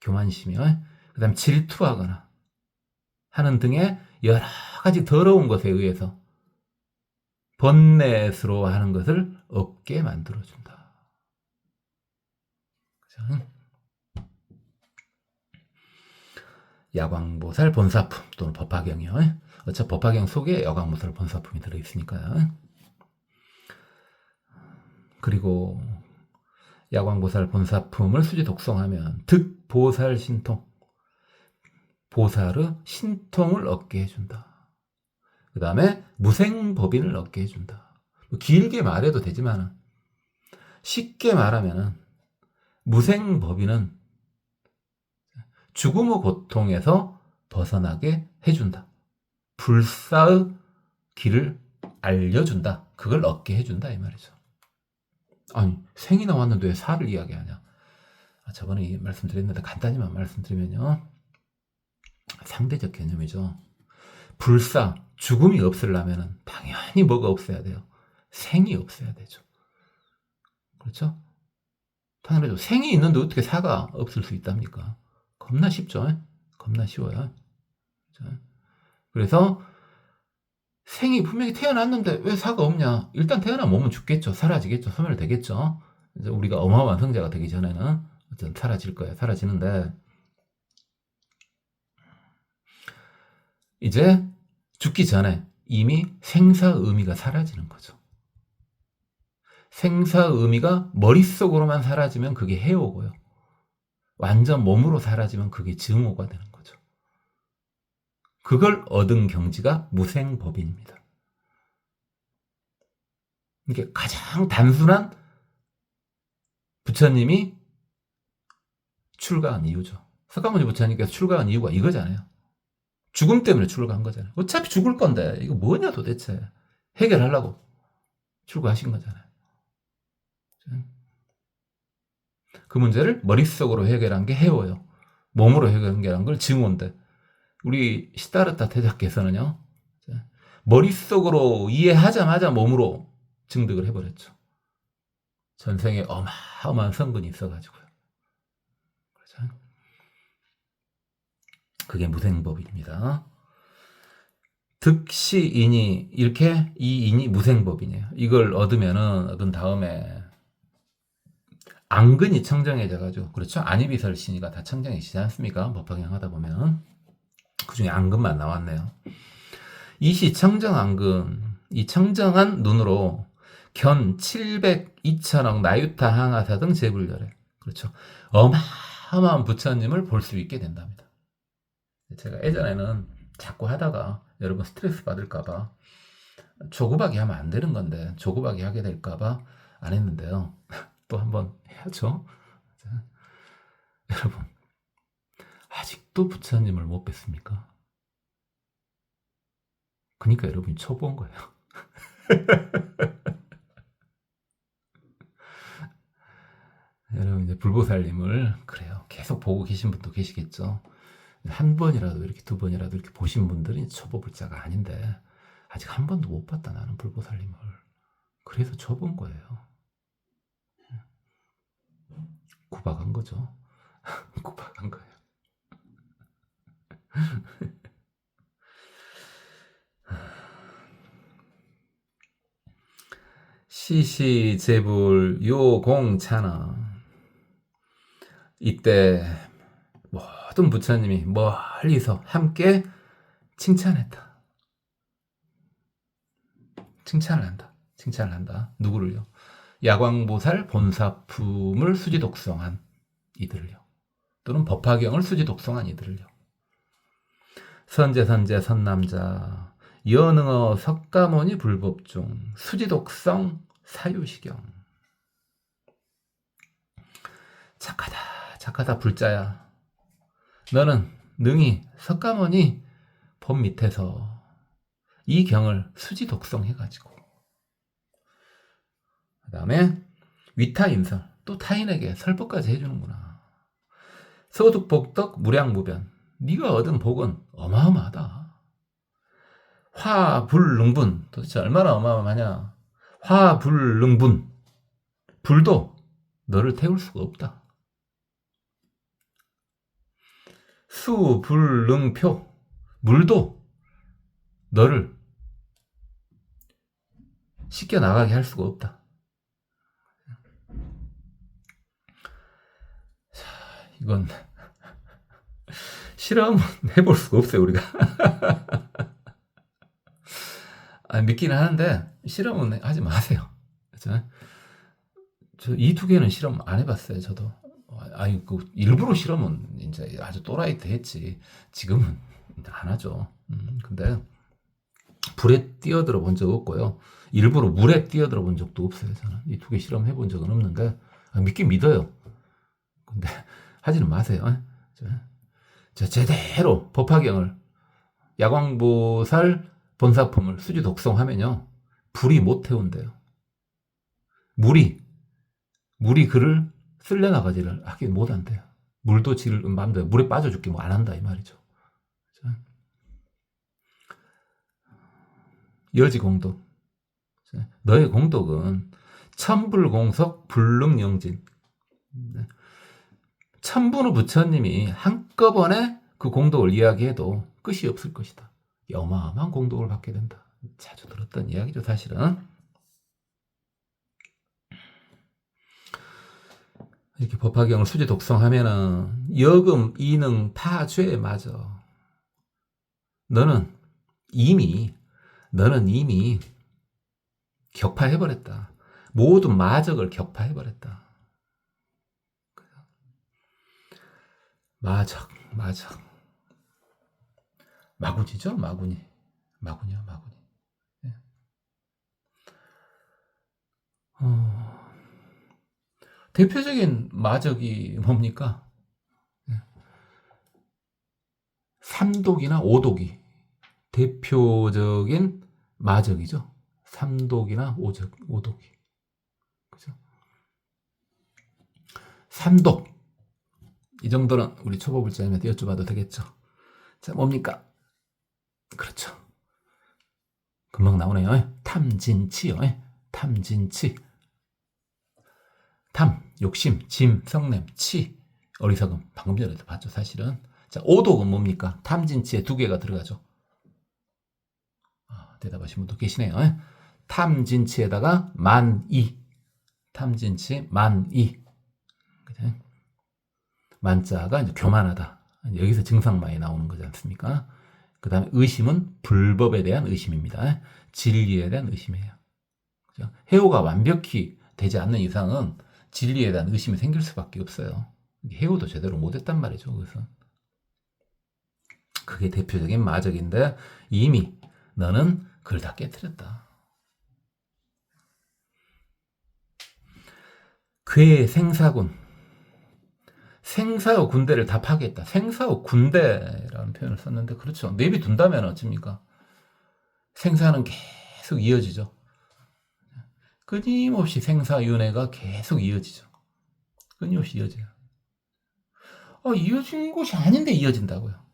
교만심이요. 그 다음에 질투하거나 하는 등의 여러 가지 더러운 것에 의해서 번뇌스러워하는 것을 없게 만들어준다. 그죠? 야광보살 본사품 또는 법화경이요. 어차피 법화경 속에 야광보살 본사품이 들어있으니까요. 그리고 야광보살 본사품을 수지 독송하면 득보살 신통, 보살의 신통을 얻게 해준다. 그 다음에 무생법인을 얻게 해준다. 길게 말해도 되지만 쉽게 말하면 무생법인은 죽음의 고통에서 벗어나게 해준다. 불사의 길을 알려준다. 그걸 얻게 해준다 이 말이죠. 아니 생이 나왔는데 왜 사를 이야기하냐. 저번에 말씀드렸는데 간단히만 말씀드리면요. 상대적 개념이죠. 불사, 죽음이 없으려면 당연히 뭐가 없어야 돼요? 생이 없어야 되죠. 그렇죠? 당연하죠. 생이 있는데 어떻게 사가 없을 수 있답니까? 겁나 쉽죠? 겁나 쉬워요. 그렇죠? 그래서 생이 분명히 태어났는데 왜 사가 없냐? 일단 태어난 몸은 죽겠죠. 사라지겠죠. 소멸되겠죠. 이제 우리가 어마어마한 성자가 되기 전에는 어쨌든 사라질 거예요. 사라지는데 이제 죽기 전에 이미 생사 의미가 사라지는 거죠. 생사 의미가 머릿속으로만 사라지면 그게 해오고요. 완전 몸으로 사라지면 그게 증오가 되는 거죠. 그걸 얻은 경지가 무생법인입니다. 이게 가장 단순한 부처님이 출가한 이유죠. 석가모니 부처님께서 출가한 이유가 이거잖아요. 죽음 때문에 출가한 거잖아요. 어차피 죽을 건데 이거 뭐냐 도대체. 해결하려고 출가하신 거잖아요. 그 문제를 머릿속으로 해결한 게 해오요. 몸으로 해결한 걸 증오인데 우리 시다르타 대작께서는요. 머릿속으로 이해하자마자 몸으로 증득을 해버렸죠. 전생에 어마어마한 성근이 있어가지고요. 그렇죠? 그게 무생법입니다. 득시인이 이렇게 이 인이 무생법이네요. 이걸 얻은 다음에 안근이 청정해져가지고 그렇죠. 안이비설신이가 다 청정해지지 않습니까? 법화경 하다 보면 그 중에 안근만 나왔네요. 이시 청정안근, 이 청정한 눈으로 견 700, 2000억 나유타 항하사 등 제불열에 그렇죠. 어마어마한 부처님을 볼 수 있게 된답니다. 제가 예전에는 자꾸 하다가 여러분 스트레스 받을까봐 조급하게 하면 안 되는 건데 조급하게 하게 될까봐 안 했는데요. 또 한번 해야죠. 자, 여러분 아직도 부처님을 못 뵀습니까? 그러니까 여러분이 초보인 거예요. 여러분 이제 불보살님을 그래요. 계속 보고 계신 분도 계시겠죠. 한 번이라도 이렇게 두 번이라도 이렇게 보신 분들이 초보 불자가 아닌데 아직 한 번도 못 봤다 나는 불보살님을. 그래서 초보인 거예요. 구박한 거죠. 구박한 거예요. 시시제불 요공찬아. 이때 모든 부처님이 멀리서 함께 칭찬했다. 칭찬을 한다. 누구를요? 야광보살 본사품을 수지 독송한 이들을요. 또는 법화경을 수지 독송한 이들을요. 선제 선남자 연응어 석가모니 불법중 수지 독성 사유시경. 착하다 불자야. 너는 능히 석가모니 법 밑에서 이 경을 수지 독성해가지고 그 다음에 위타임설 또 타인에게 설법까지 해주는구나. 소득복덕 무량무변 네가 얻은 복은 어마어마하다. 화불능분 도대체 얼마나 어마어마하냐. 화불능분 불도 너를 태울 수가 없다. 수, 불, 능, 표. 물도 너를 씻겨 나가게 할 수가 없다. 자, 이건 실험은 해볼 수가 없어요, 우리가. 믿기는 하는데 실험은 하지 마세요. 그렇죠? 저 이 두 개는 실험 안 해봤어요, 저도. 일부러 실험은 이제 아주 또라이 때 했지. 지금은 안 하죠. 근데 불에 뛰어들어 본 적 없고요. 일부러 물에 뛰어들어 본 적도 없어요, 저는. 이 두 개 실험해 본 적은 없는데, 믿긴 믿어요. 근데 하지는 마세요. 제대로 법화경을, 야광보살 본사품을 수지 독성하면요, 불이 못 태운대요. 물이 그를 쓸려나가지를 하긴 못한대요. 물도 지를 마음대로 물에 빠져 죽기 뭐 안 한다 이 말이죠. 여지공덕. 너의 공덕은 천불공석 불능영진. 천분의 부처님이 한꺼번에 그 공덕을 이야기해도 끝이 없을 것이다. 어마어마한 공덕을 받게 된다. 자주 들었던 이야기죠, 사실은. 이렇게 법화경을 수지 독성하면은 여금, 이능, 파죄 맞아. 너는 이미 격파해버렸다. 모든 마적을 격파해버렸다. 마적. 마구니죠, 마구니. 마구니요. 네. 대표적인 마적이 뭡니까? 삼독이나 오독이 대표적인 마적이죠. 삼독이나 오독이. 그죠? 삼독. 이 정도는 우리 초보불자님한테 여쭤봐도 되겠죠. 자, 뭡니까? 그렇죠. 금방 나오네요. 탐진치요. 탐진치. 탐, 욕심, 짐, 성냄, 치, 어리석음. 방금 전에도 봤죠, 사실은. 자, 오독은 뭡니까? 탐진치에 두 개가 들어가죠. 대답하신 분도 계시네요. 탐진치에다가 만이. 탐진치 만이. 그죠? 만자가 이제 교만하다. 여기서 증상 많이 나오는 거지 않습니까? 그 다음에 의심은 불법에 대한 의심입니다. 진리에 대한 의심이에요. 그죠? 해오가 완벽히 되지 않는 이상은 진리에 대한 의심이 생길 수밖에 없어요. 해오도 제대로 못했단 말이죠. 그래서 그게 대표적인 마적인데 이미 너는 그걸 다 깨뜨렸다. 괴 생사군. 생사의 군대를 다 파괴했다. 생사의 군대라는 표현을 썼는데 그렇죠. 내비둔다면 어쩝니까? 생사는 계속 이어지죠. 끊임없이 생사윤회가 계속 이어지죠. 끊임없이 이어져요. 이어진 곳이 아닌데 이어진다고요.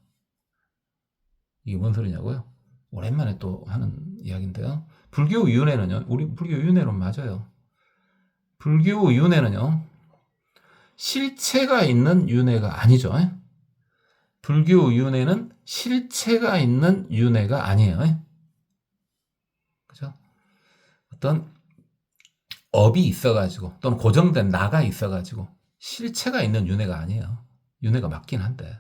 이게 뭔 소리냐고요? 오랜만에 또 하는 이야기인데요. 불교 윤회는요. 우리 불교 윤회론 맞아요. 불교 윤회는요. 실체가 있는 윤회가 아니죠. 불교 윤회는 실체가 있는 윤회가 아니에요. 그죠? 어떤 업이 있어가지고 또는 고정된 나가 있어가지고 실체가 있는 윤회가 아니에요. 윤회가 맞긴 한데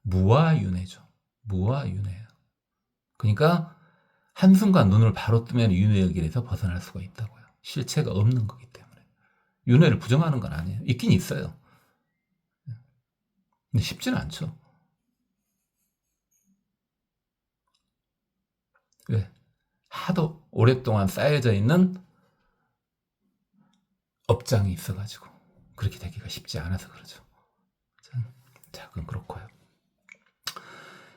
무아윤회죠. 무아윤회예요. 그러니까 한순간 눈을 바로 뜨면 윤회의 길에서 벗어날 수가 있다고요. 실체가 없는 거기 때문에. 윤회를 부정하는 건 아니에요. 있긴 있어요. 근데 쉽지는 않죠. 왜? 하도 오랫동안 쌓여져 있는 업장이 있어가지고 그렇게 되기가 쉽지 않아서 그러죠. 자, 그건 그렇고요.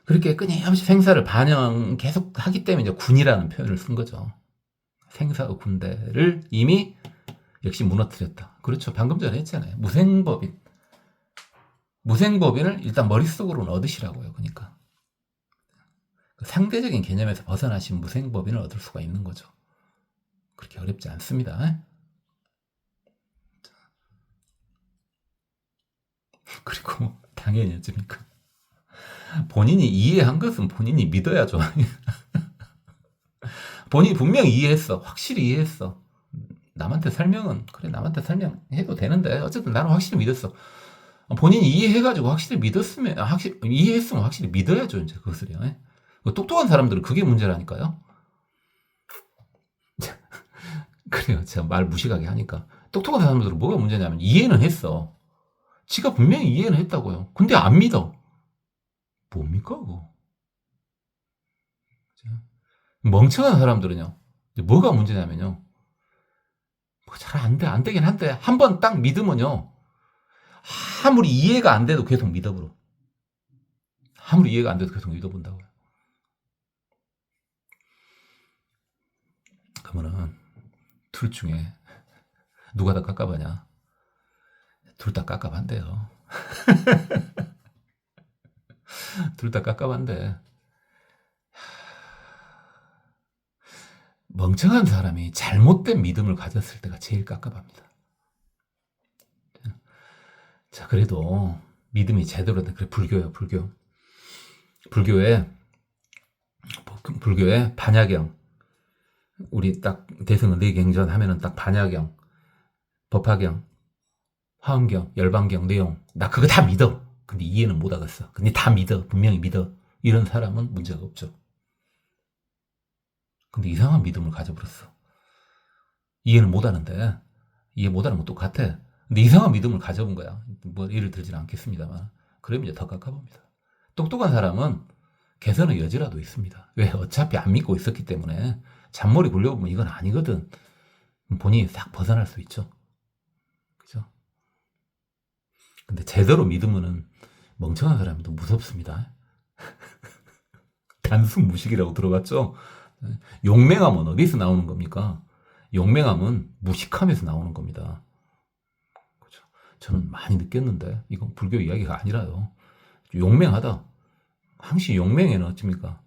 그렇게 끊임없이 생사를 계속 하기 때문에 이제 군이라는 표현을 쓴 거죠. 생사의 군대를 이미 역시 무너뜨렸다. 그렇죠. 방금 전에 했잖아요. 무생법인을 일단 머릿속으로는 얻으시라고요. 그러니까 상대적인 개념에서 벗어나신 무생법인을 얻을 수가 있는 거죠. 그렇게 어렵지 않습니다. 그리고 당연히 어쩝니까? 본인이 이해한 것은 본인이 믿어야죠. 본인이 분명히 이해했어. 확실히 이해했어. 남한테 설명은, 그래, 남한테 설명해도 되는데, 어쨌든 나는 확실히 믿었어. 본인이 이해해가지고 확실히 믿었으면, 이해했으면 확실히 믿어야죠, 이제 그것을요. 예? 똑똑한 사람들은 그게 문제라니까요. 그래요. 제가 말 무식하게 하니까. 똑똑한 사람들은 뭐가 문제냐면, 이해는 했어. 지가 분명히 이해는 했다고요. 근데 안 믿어. 뭡니까, 그거? 멍청한 사람들은요, 뭐가 문제냐면요, 뭐 잘 안 되긴 한데, 한 번 딱 믿으면요, 아무리 이해가 안 돼도 계속 믿어버려. 아무리 이해가 안 돼도 계속 믿어본다고요. 그러면은, 둘 중에 누가 더 깝깝하냐? 둘 다 깝깝한데요. 둘 다 깝깝한데, 멍청한 사람이 잘못된 믿음을 가졌을 때가 제일 깝깝합니다. 자, 그래도 믿음이 제대로 된, 그래, 불교요, 불교. 불교에 반야경, 우리 딱 대승 뇌경전 하면은 딱 반야경, 법화경, 화엄경, 열반경 내용, 나 그거 다 믿어. 근데 이해는 못 하겠어. 근데 다 믿어. 분명히 믿어. 이런 사람은 문제가 없죠. 근데 이상한 믿음을 가져버렸어. 이해는 못 하는데, 이해 못 하는 건 똑같아. 근데 이상한 믿음을 가져본 거야. 뭐 예를 들지는 않겠습니다만. 그러면 이제 더 깝깝합니다. 똑똑한 사람은 개선의 여지라도 있습니다. 왜? 어차피 안 믿고 있었기 때문에 잔머리 굴려보면 이건 아니거든. 본인이 싹 벗어날 수 있죠. 그죠? 근데 제대로 믿으면은 멍청한 사람도 무섭습니다. 단순 무식이라고 들어봤죠? 용맹함은 어디서 나오는 겁니까? 용맹함은 무식함에서 나오는 겁니다. 그렇죠? 저는 많이 느꼈는데 이건 불교 이야기가 아니라요. 용맹하다. 항시 용맹에는 어찌입니까?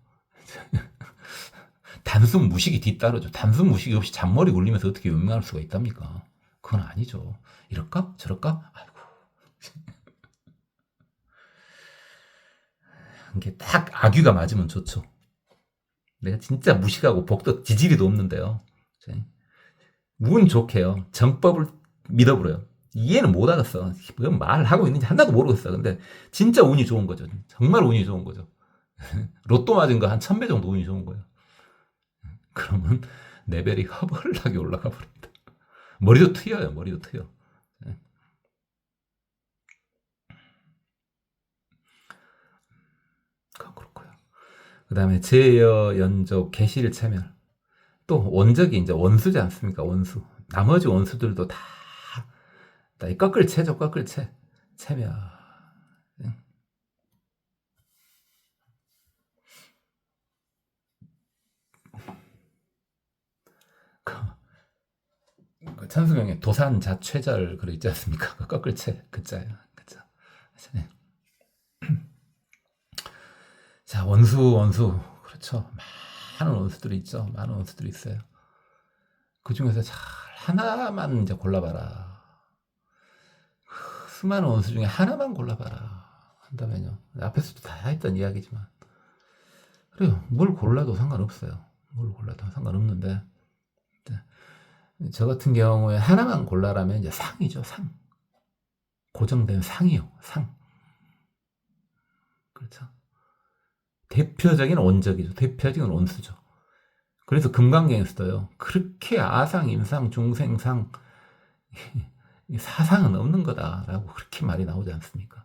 단순 무식이 뒤따르죠. 단순 무식이 없이 잔머리 굴리면서 어떻게 용맹할 수가 있답니까? 그건 아니죠. 이럴까? 저럴까? 아이고. 이게 딱 악귀가 맞으면 좋죠. 내가 진짜 무식하고 복도 지지리도 없는데요. 운 좋게요. 정법을 믿어버려요. 이해는 못 하겠어. 뭔 말하고 있는지 하나도 모르겠어. 근데 진짜 운이 좋은 거죠. 정말 운이 좋은 거죠. 로또 맞은 거 한 1000배 정도 운이 좋은 거예요. 그러면 레벨이 허벌나게 올라가 버립니다. 머리도 트여요. 머리도 트여. 그렇고요. 그 다음에 제여, 연족, 개실, 체멸. 또 원적이 이제 원수지 않습니까? 원수. 나머지 원수들도 다 꺾을 채죠. 꺾을 채. 체멸. 그 천수명의 도산자최절 그러 있지 않습니까? 그 꺾을 채. 그자예요. 그자. 자, 원수. 그렇죠. 많은 원수들이 있죠. 많은 원수들이 있어요. 그 중에서 잘 하나만 이제 골라봐라. 수많은 원수 중에 하나만 골라봐라. 한다면요. 앞에서도 다 했던 이야기지만. 그래요. 뭘 골라도 상관없어요. 뭘 골라도 상관없는데. 저 같은 경우에 하나만 골라라면 이제 상이죠. 상. 고정된 상이요. 상. 그렇죠. 대표적인 원적이죠. 대표적인 원수죠. 그래서 금강경에서도요. 그렇게 아상, 임상, 중생상, 사상은 없는 거다라고 그렇게 말이 나오지 않습니까?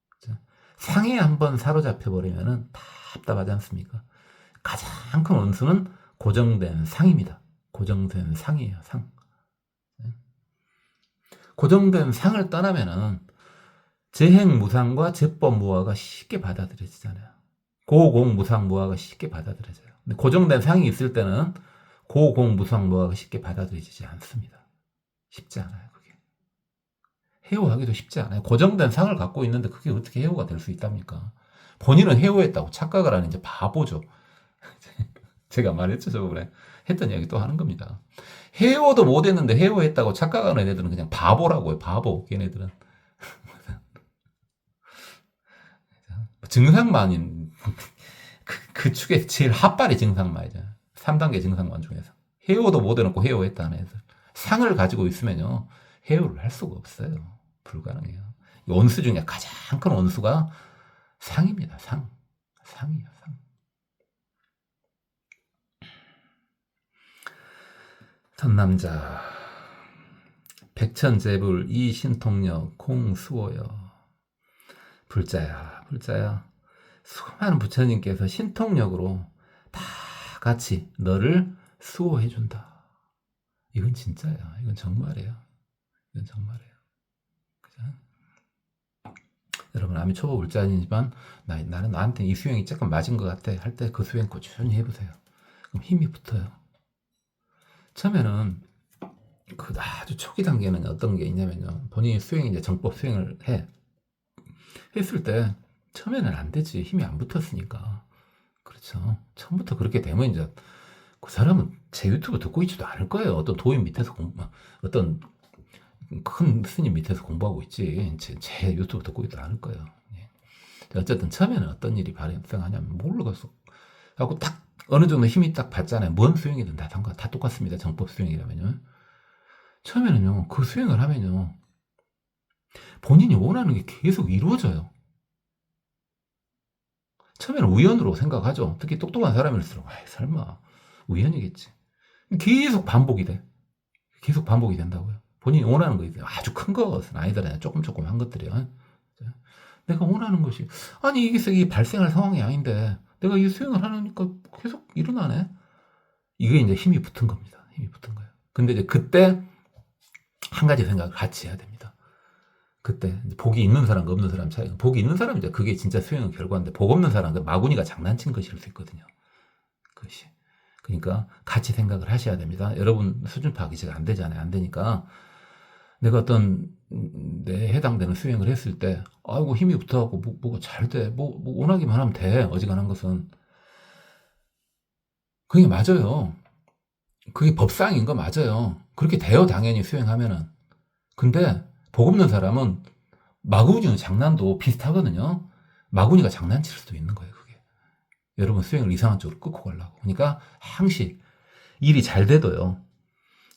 그렇죠? 상에 한번 사로잡혀버리면 답답하지 않습니까? 가장 큰 원수는 고정된 상입니다. 고정된 상이에요. 상. 고정된 상을 떠나면은 재행무상과 재법무화가 쉽게 받아들여지잖아요. 고공무상무화가 쉽게 받아들여져요. 근데 고정된 상이 있을 때는 고공무상무화가 쉽게 받아들여지지 않습니다. 쉽지 않아요. 그게 해오하기도 쉽지 않아요. 고정된 상을 갖고 있는데 그게 어떻게 해오가 될 수 있답니까? 본인은 해오했다고 착각을 하는 이제 바보죠. 제가 말했죠, 저번에. 했던 이야기 또 하는 겁니다. 해오도 못했는데 해오했다고 착각하는 애들은 그냥 바보라고요. 바보. 걔네들은. 증상만인 그 축에 제일 핫발의 증상만이죠. 3단계 증상만 중에서. 헤어도 못 해놓고 헤어했다는 애들. 상을 가지고 있으면요. 헤어를 할 수가 없어요. 불가능해요. 이 원수 중에 가장 큰 원수가 상입니다. 상. 상이에요. 상. 전남자 백천재불 이신통력 공수호여. 불자야 불자야. 수많은 부처님께서 신통력으로 다 같이 너를 수호해준다. 이건 진짜야. 이건 정말이에요. 이건 정말이에요. 그죠? 여러분, 암이 초보 불자이지만 나는 나한테 이 수행이 조금 맞은 것 같아 할 때 그 수행 꾸준히 해보세요. 그럼 힘이 붙어요. 처음에는 그 아주 초기 단계는 어떤 게 있냐면요. 본인이 이제 정법 수행을 했을 때 처음에는 안 되지. 힘이 안 붙었으니까. 그렇죠. 처음부터 그렇게 되면 이제 그 사람은 제 유튜브 듣고 있지도 않을 거예요. 어떤 도인 밑에서 어떤 큰 스님 밑에서 공부하고 있지. 제 유튜브 듣고 있지도 않을 거예요. 어쨌든 처음에는 어떤 일이 발생하냐면 모르겠어. 하고 딱 어느 정도 힘이 딱 받잖아요. 뭔 수행이든 다 똑같습니다. 정법 수행이라면요. 처음에는요, 그 수행을 하면요, 본인이 원하는 게 계속 이루어져요. 처음에는 우연으로 생각하죠. 특히 똑똑한 사람일수록, 설마, 우연이겠지. 계속 반복이 돼. 계속 반복이 된다고요. 본인이 원하는 거 있어요. 아주 큰 것은 아니더라요. 조금한 것들이요. 내가 원하는 것이, 아니, 이게 발생할 상황이 아닌데, 내가 이 수행을 하니까 계속 일어나네? 이게 이제 힘이 붙은 겁니다. 힘이 붙은 거예요. 근데 이제 그때, 한 가지 생각을 같이 해야 됩니다. 그때 복이 있는 사람과 없는 사람 차이. 복이 있는 사람은 이제 그게 진짜 수행의 결과인데, 복 없는 사람은 마구니가 장난친 것일 수 있거든요. 그것이. 그러니까 같이 생각을 하셔야 됩니다. 여러분 수준 파악이 잘 안 되잖아요. 안 되니까 내가 어떤 내 해당되는 수행을 했을 때, 아이고 힘이 붙어갖고 뭐가 잘 돼. 뭐 원하기만 하면 돼. 어지간한 것은. 그게 맞아요. 그게 법상인 거 맞아요. 그렇게 돼요. 당연히 수행하면은. 근데 복 없는 사람은 마구니는 장난도 비슷하거든요. 마구니가 장난칠 수도 있는 거예요. 그게. 여러분 수행을 이상한 쪽으로 끌고 가려고. 그러니까 항시 일이 잘 돼도요.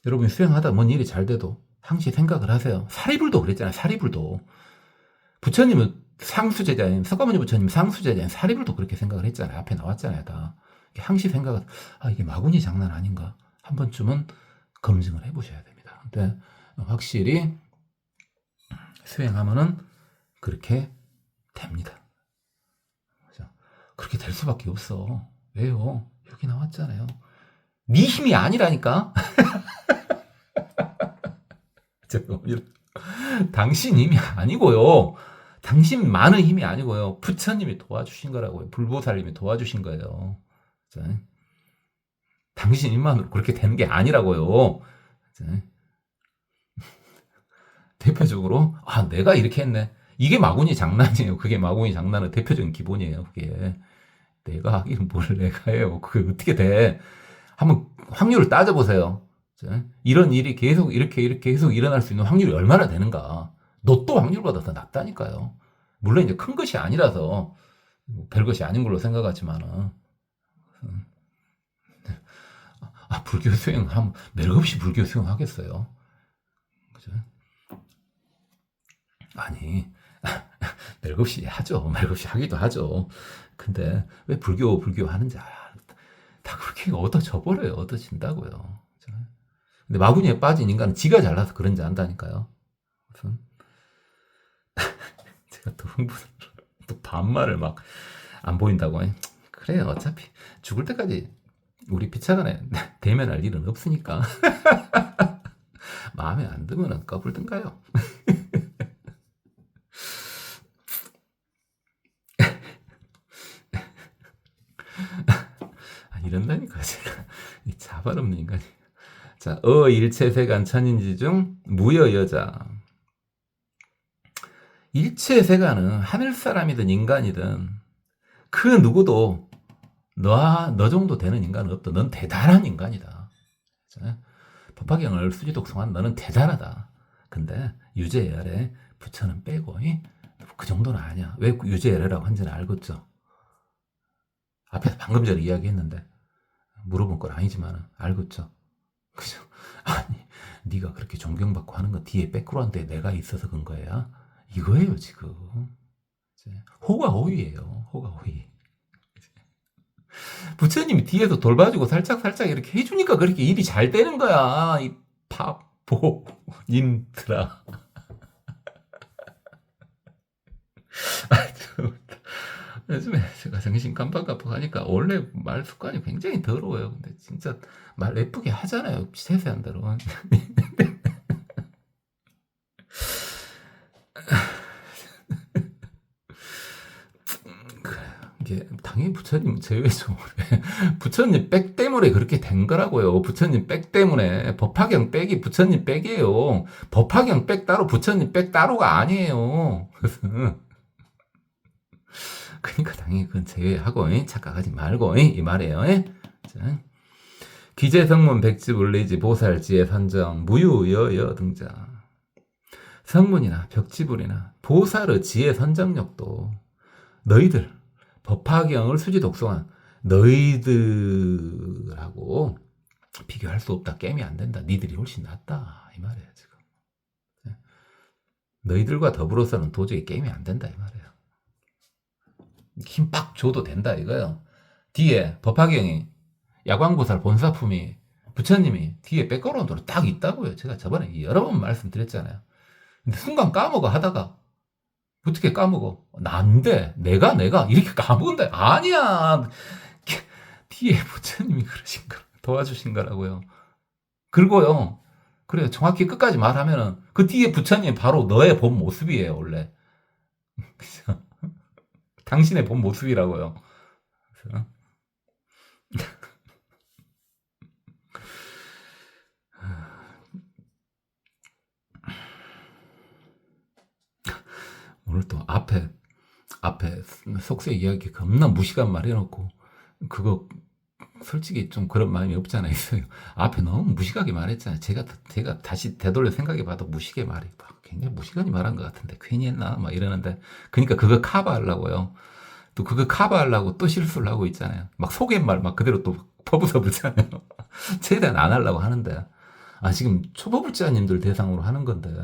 여러분이 수행하다 뭔 일이 잘 돼도 항시 생각을 하세요. 사리불도 그랬잖아요. 사리불도. 부처님은 상수제자인, 석가모니 부처님 상수제자인 사리불도 그렇게 생각을 했잖아요. 앞에 나왔잖아요. 다. 항시 생각을, 이게 마구니 장난 아닌가. 한 번쯤은 검증을 해보셔야 됩니다. 근데 확실히 수행하면은 그렇게 됩니다. 그죠? 그렇게 될 수밖에 없어. 왜요? 여기 나왔잖아요. 네 힘이 아니라니까. 당신 힘이 아니고요. 당신만의 힘이 아니고요. 부처님이 도와주신 거라고요. 불보살님이 도와주신 거예요. 그죠? 당신 힘만으로 그렇게 되는 게 아니라고요. 그죠? 대표적으로 내가 이렇게 했네. 이게 마구니 장난이에요. 그게 마구니 장난의 대표적인 기본이에요. 그게 내가 하기는 뭘 내가 해요. 그게 어떻게 돼? 한번 확률을 따져보세요. 이런 일이 계속 이렇게 계속 일어날 수 있는 확률이 얼마나 되는가. 너 또 확률보다 더 낮다니까요. 물론 이제 큰 것이 아니라서 별것이 아닌 걸로 생각하지만은 불교 수행 매력없이 불교 수행 하겠어요. 그죠? 아니 매력없이 하죠. 매력없이 하기도 하죠. 근데 왜 불교 하는지 다 그렇게 얻어져 버려요. 얻어진다고요. 근데 마구니에 빠진 인간은 지가 잘나서 그런지 안다니까요. 무슨 제가 또 흥분을 또 반말을 막 안 보인다고. 그래요. 어차피 죽을 때까지 우리 피차간에 대면할 일은 없으니까 마음에 안 들면은 꺼불든가요. 이런다니까 제가 자발 없는 인간이. 자, 일체세간 천인지 중 무여여자. 일체세간은 하늘 사람이든 인간이든 그 누구도 너 정도 되는 인간은 없다. 넌 대단한 인간이다. 법화경을 수지독성한 너는 대단하다. 근데 유죄 아래 부처는 빼고 그 정도는 아니야. 왜 유죄래라고 한지는 알겠죠. 앞에서 방금 전에 이야기했는데 물어본 건 아니지만 알겠죠. 그죠? 아니 네가 그렇게 존경받고 하는 건 뒤에 백그라운드에 내가 있어서 그런 거야. 이거예요 지금. 호가호위예요. 호가호위. 부처님이 뒤에서 돌봐주고 살짝살짝 이렇게 해주니까 그렇게 일이 잘 되는 거야. 이 바보님들아. 요즘에 제가 정신 깜빡깜빡하니까 원래 말 습관이 굉장히 더러워요. 근데 진짜 말 예쁘게 하잖아요. 세세한 대로. 이게 당연히 부처님 제외죠. 부처님 백 때문에 그렇게 된 거라고요. 부처님 백 때문에 법화경 백이 부처님 백이에요. 법화경 백 따로 부처님 백 따로가 아니에요. 그러니까 당연히 그건 제외하고 착각하지 말고 이 말이에요. 자, 기재성문 백지 물리지 보살 지혜 선정 무유여여 등장 성문이나 벽지불이나 보살의 지혜 선정력도 너희들 법화경을 수지 독송한 너희들하고 비교할 수 없다. 게임이 안 된다. 니들이 훨씬 낫다. 이 말이에요 지금. 너희들과 더불어서는 도저히 게임이 안 된다. 이 말이에요. 힘 빡 줘도 된다 이거예요. 뒤에 법화경이 야광보살 본사품이 부처님이 뒤에 백그라운드로 딱 있다고요. 제가 저번에 여러 번 말씀드렸잖아요. 근데 순간 까먹어 하다가 어떻게 까먹어? 난데 내가 이렇게 까먹은다. 아니야. 뒤에 부처님이 그러신 거 도와주신 거라고요. 그리고요. 그래 정확히 끝까지 말하면은 그 뒤에 부처님 바로 너의 본 모습이에요 원래. 당신의 본 모습이라고요. 그래서 오늘 또 앞에 속세 이야기 겁나 무시간 말해놓고 그거 솔직히 좀 그런 마음이 없지 않아 있어요. 앞에 너무 무식하게 말했잖아요. 제가 다시 되돌려 생각해봐도 무식하게 말해. 굉장히 무식하게 말한 것 같은데 괜히 했나 막 이러는데 그러니까 그거 커버하려고요. 또 그거 커버하려고 또 실수를 하고 있잖아요. 막 속갯말 막 그대로 또 퍼부어붙잖아요. 최대한 안 하려고 하는데 지금 초보불자님들 대상으로 하는 건데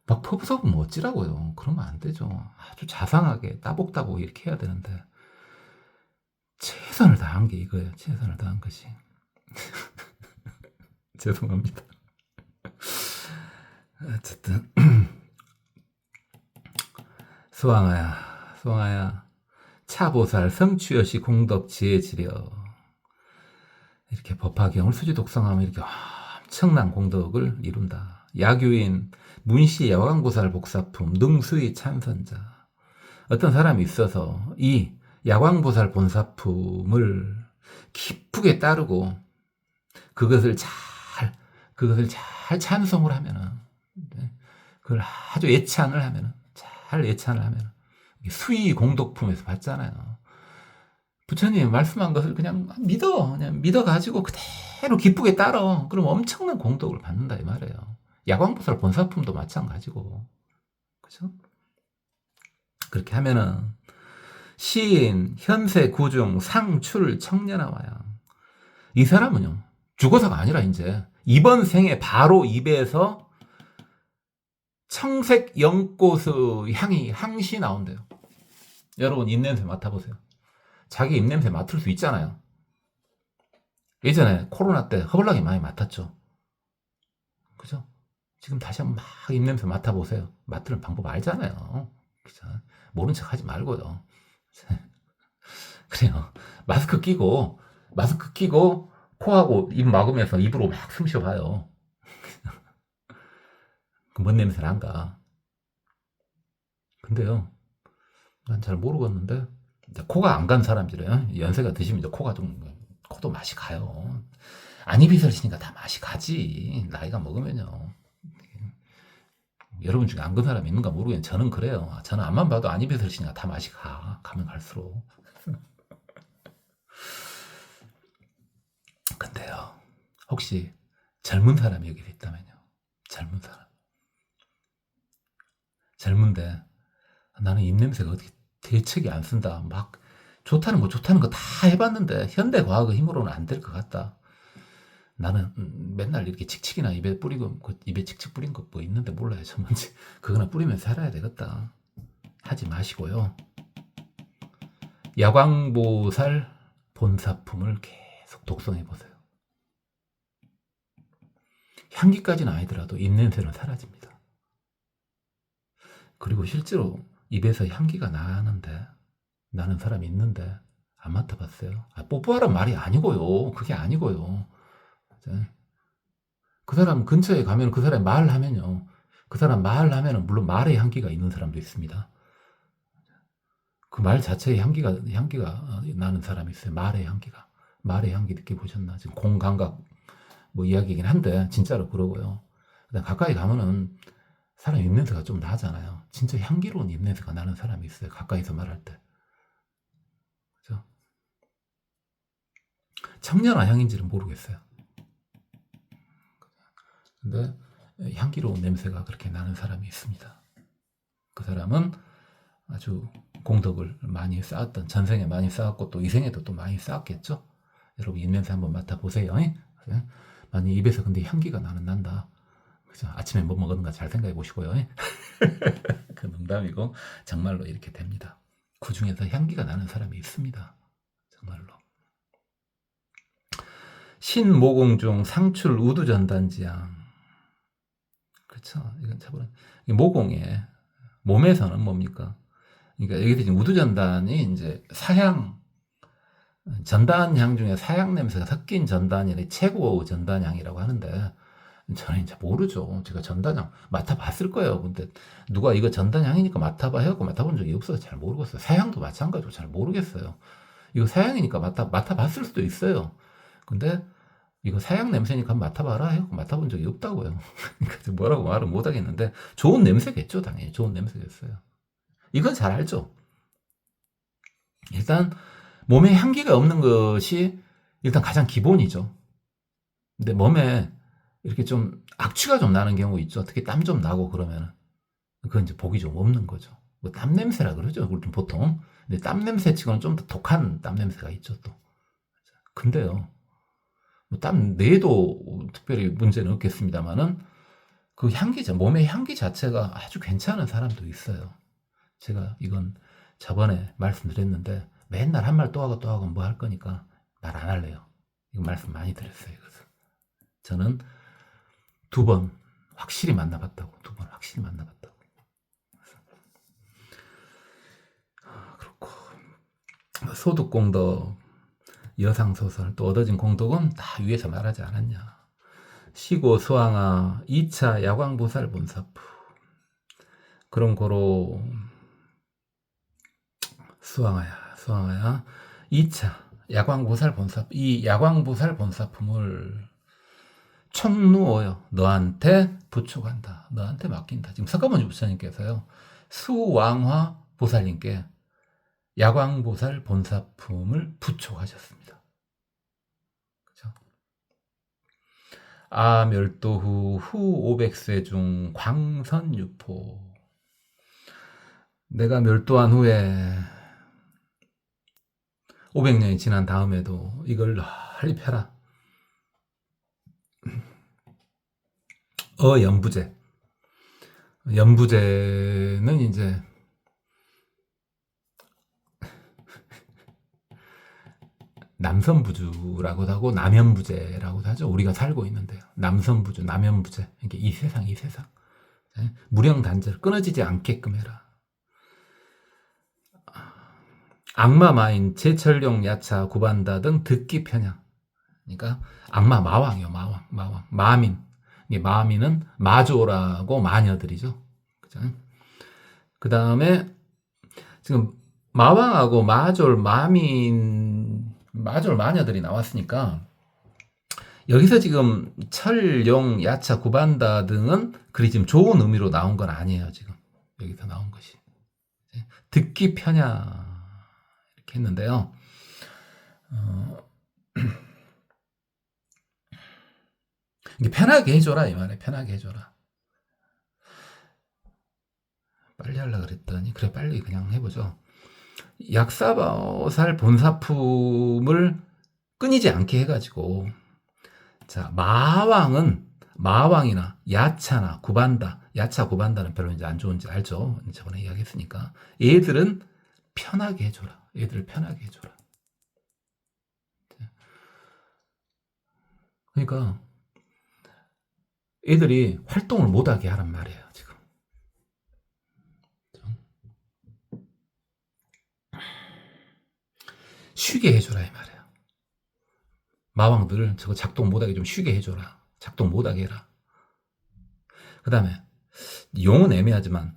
막 퍼부어보면 어찌라고요. 그러면 안 되죠. 아주 자상하게 따복따복 이렇게 해야 되는데 최선을 다한 게 이거예요. 최선을 다한 것이. 죄송합니다. 어쨌든 수왕아야 차보살 성취여시 공덕 지혜지려 이렇게 법화경을 수지 독성하면 이렇게 엄청난 공덕을 이룬다. 야교인 문시 야광보살 복사품 능수의 찬선자 어떤 사람이 있어서 이 야광보살 본사품을 기쁘게 따르고 그것을 잘 찬송을 하면은 그걸 아주 예찬을 하면은 잘 예찬을 하면은 수의 공덕품에서 받잖아요. 부처님이 말씀한 것을 그냥 믿어가지고 그대로 기쁘게 따라. 그럼 엄청난 공덕을 받는다 이 말이에요. 야광보살 본사품도 마찬가지고, 그죠? 그렇게 하면은 시인, 현세, 구중, 상출, 청년아와야 이 사람은요 죽어서가 아니라 이제 이번 생에 바로 입에서 청색 연꽃의 향이 항시 나온대요. 여러분 입냄새 맡아보세요. 자기 입냄새 맡을 수 있잖아요. 예전에 코로나 때 허벌나게 많이 맡았죠. 그죠? 지금 다시 한번 막 입냄새 맡아보세요. 맡는 방법 알잖아요. 그죠? 모른 척 하지 말고요. 그래요. 마스크 끼고 코하고 입 막으면서 입으로 막 숨 쉬어봐요. 뭔 냄새는 안 가. 근데요, 난 잘 모르겠는데, 코가 안 간 사람들은 연세가 드시면 이제 코도 맛이 가요. 안 입이 설치니까 다 맛이 가지. 나이가 먹으면요. 여러분 중에 안 간 사람 있는가 모르겠는데 저는 그래요. 저는 앞만 봐도 안 입이 설치니까 다 맛이 가면 갈수록. 근데요, 혹시 젊은 사람이 여기 있다면요. 젊은데 나는 입냄새가 어떻게 대책이 안 쓴다. 막 좋다는 거 다 해봤는데 현대 과학의 힘으로는 안 될 것 같다. 나는 맨날 이렇게 칙칙이나 입에 뿌리고 입에 칙칙 뿌린 거 뭐 있는데 몰라요. 저 뭔지 그거나 뿌리면 살아야 되겠다. 하지 마시고요. 야광보살 본사품을 계속 독성해 보세요. 향기까지는 아니더라도 입냄새는 사라집니다. 그리고 실제로 입에서 향기가 나는 사람이 있는데 안 맡아봤어요. 뽀뽀하란 말이 아니고요. 그게 아니고요. 그 사람 근처에 가면 그 사람이 말하면요. 그 사람 말하면은 물론 말의 향기가 있는 사람도 있습니다. 그 말 자체에 향기가 나는 사람이 있어요. 말의 향기 느껴보셨나? 지금 공감각 뭐 이야기이긴 한데 진짜로 그러고요. 그다음 가까이 가면은 사람 입냄새가 좀 나잖아요. 진짜 향기로운 입냄새가 나는 사람이 있어요. 가까이서 말할 때. 그죠? 청년화 향인지는 모르겠어요. 근데 향기로운 냄새가 그렇게 나는 사람이 있습니다. 그 사람은 아주 공덕을 많이 쌓았던, 전생에 많이 쌓았고 또 이생에도 또 많이 쌓았겠죠. 여러분 입냄새 한번 맡아보세요. 만약 입에서 근데 향기가 난다. 그죠? 아침에 뭐 먹었는가 잘 생각해 보시고요. 그 농담이고 정말로 이렇게 됩니다. 그 중에서 향기가 나는 사람이 있습니다. 정말로. 신모공중 상출 우두전단지양. 그렇죠. 이건 차분한 모공에 몸에서는 뭡니까? 그러니까 여기서 지금 우두전단이 이제 사향 전단향 중에 사향 냄새가 섞인 전단이 최고 전단향이라고 하는데 저는 이제 모르죠. 제가 전단향 맡아봤을 거예요. 근데 누가 이거 전단향이니까 맡아봐 해갖고 맡아본 적이 없어서 잘 모르겠어요. 사향도 마찬가지로 잘 모르겠어요. 이거 사향이니까 맡아봤을 수도 있어요. 근데 이거 사향 냄새니까 맡아봐라 해갖고 맡아본 적이 없다고요. 그러니까 뭐라고 말은 못하겠는데 좋은 냄새겠죠. 당연히 좋은 냄새겠어요. 이건 잘 알죠. 일단 몸에 향기가 없는 것이 일단 가장 기본이죠. 근데 몸에 이렇게 좀 악취가 좀 나는 경우 있죠. 특히 땀 좀 나고 그러면은 그건 이제 복이 좀 없는 거죠. 뭐 땀 냄새라 그러죠. 보통. 근데 땀 냄새 치고는 좀 더 독한 땀 냄새가 있죠 또. 근데요. 뭐 땀 내도 특별히 문제는 없겠습니다만은 그 향기죠. 몸의 향기 자체가 아주 괜찮은 사람도 있어요. 제가 이건 저번에 말씀드렸는데 맨날 한 말 또 하고 뭐 할 거니까 말 안 할래요. 이거 말씀 많이 드렸어요. 그래서 저는 2번 확실히 만나봤다고. 2번 확실히 만나봤다고. 그렇고 소득공덕 여상소설 또 얻어진 공덕은 다 위에서 말하지 않았냐. 시고 수왕아 2차 야광보살 본사프 그런 거로 수왕아야 2차 야광보살 본사품 이 야광보살 본사품을 총누어요. 너한테 부촉한다. 너한테 맡긴다. 지금 석가모니 부처님께서요. 수왕화 보살님께 야광보살 본사품을 부촉하셨습니다. 그죠? 멸도 후 500세 중 광선유포 내가 멸도한 후에 500년이 지난 다음에도 이걸 널리 펴라. 연부제. 연부제는 이제 남선부주라고도 하고 남연부제라고도 하죠. 우리가 살고 있는데요. 남선부주, 남연부제. 이게 이 세상. 무령단절 끊어지지 않게끔 해라. 악마마인 제철용 야차 구반다 등 듣기 편향. 그러니까 악마 마왕이요. 마왕. 마민. 이게 마민은 마조라고 마녀들이죠. 그죠? 그 다음에 지금 마왕하고 마졸 마녀들이 나왔으니까 여기서 지금 철용 야차 구반다 등은 그리 지금 좋은 의미로 나온 건 아니에요. 지금 여기서 나온 것이 듣기 편향 이렇게 했는데요. 이게 편하게 해줘라 이 말에 편하게 해줘라. 빨리 하려고 그랬더니 그래 빨리 그냥 해보죠. 약사보살 본사품을 끊이지 않게 해가지고 자 마왕이나 야차나 구반다, 야차 구반다는 별로 이제 안 좋은지 알죠? 저번에 이야기했으니까 얘들은 편하게 해줘라. 얘들을 편하게 해줘라. 그러니까 애들이 활동을 못하게 하란 말이에요 지금. 쉬게 해줘라 이 말이에요. 마왕들을 저거 작동 못하게 좀 쉬게 해줘라. 작동 못하게 해라. 그 다음에 용은 애매하지만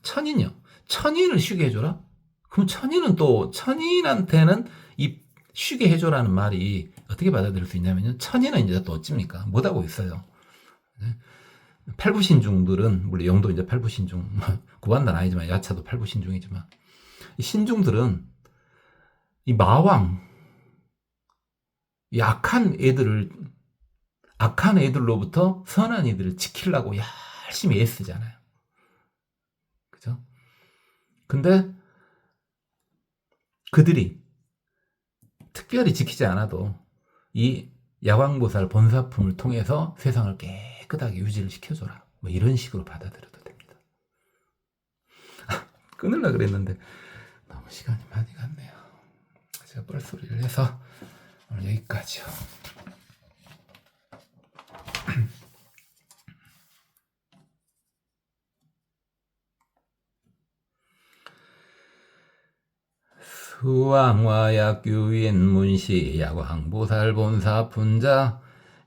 천인이요. 천인을 쉬게 해줘라. 그럼 천인한테는 이 쉬게 해줘라는 말이 어떻게 받아들일 수 있냐면요. 천인은 이제 또 어찌입니까? 못하고 있어요. 팔부신중들은 물론 영도 이제 팔부신중 구반단 아니지만 야차도 팔부신중이지만 이 신중들은 이 마왕 악한 애들로부터 선한 이들을 지키려고 열심히 애쓰잖아요. 그죠? 근데 그들이 특별히 지키지 않아도 이 야광보살 본사품을 통해서 세상을 깨끗하게 유지를 시켜줘라. 뭐 이런 식으로 받아들여도 됩니다. 끊으려고 그랬는데 너무 시간이 많이 갔네요. 제가 뻘소리를 해서 오늘 여기까지요. 수왕화약규인 문시 야광보살 본사 분자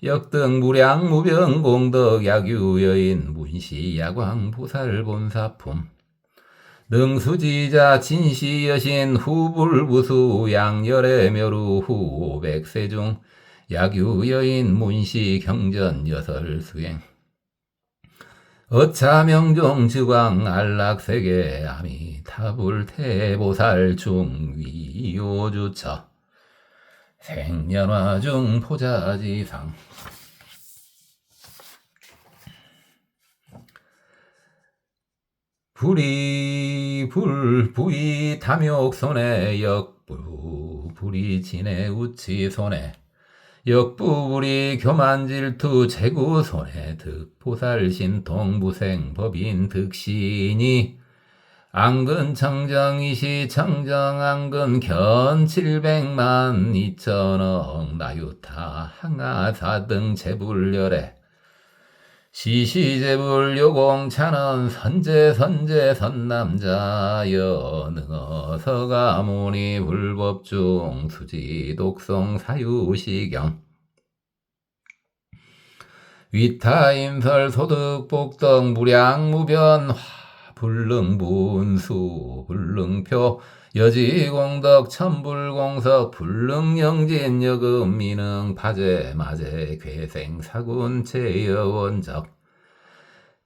역등 무량 무병 공덕 야규여인 문시 야광보살 본사품 능수지자 진시 여신 후불부수 양열의 묘루 후 백세중 야규여인 문시 경전 여설수행 어차명종 즉왕 안락세계 아미타불 태보살 중위요주처 생년화중 포자지상 부이 탐욕손해 역부 불이 진해 우치손해 역부불이 교만질투 재구손해 득보살신통 부생법인 득신이 안근청정이시 청정안근 견 700만 2천억 나유타 항아사등 재불열에 시시재불 요공찬원 선제 선남자 여능어서가모니 불법중 수지 독성 사유시경 위타임설 소득복덕 무량무변 불능분수 불능표 여지공덕 천불공석 불능영진 여금미능 파제마제 괴생사군 제여원적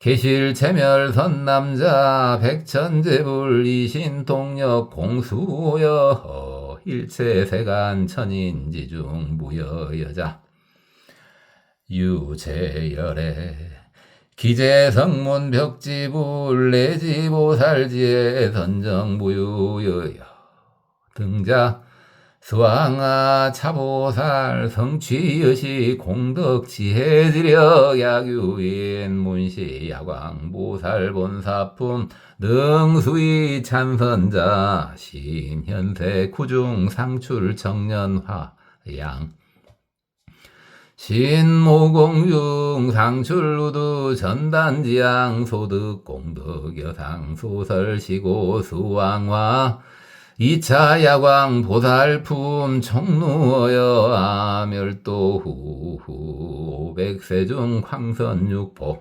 계실체멸 선남자 백천재불 이신동력 공수여 일체세간 천인지중 무여여자 유재열에 기재성문 벽지불 내지보살지에 선정무유여여 등자 수왕아 차보살 성취여시 공덕지혜지력 야규인 문시 야광보살 본사품 능수이 찬선자 신현세 구중 상출 청년화양 신모공중 상출우두 전단지양 소득공덕 여상 소설시고 수왕화 2차 야광 보살품 총루어여 아멸도 후후 500세중 광선육보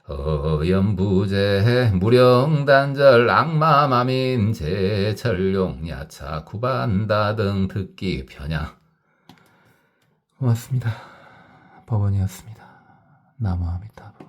어연부재 무령단절 악마마민 제철용 야차 구반다 등 듣기 편향 고맙습니다. 법원이었습니다. 나무 아미타불.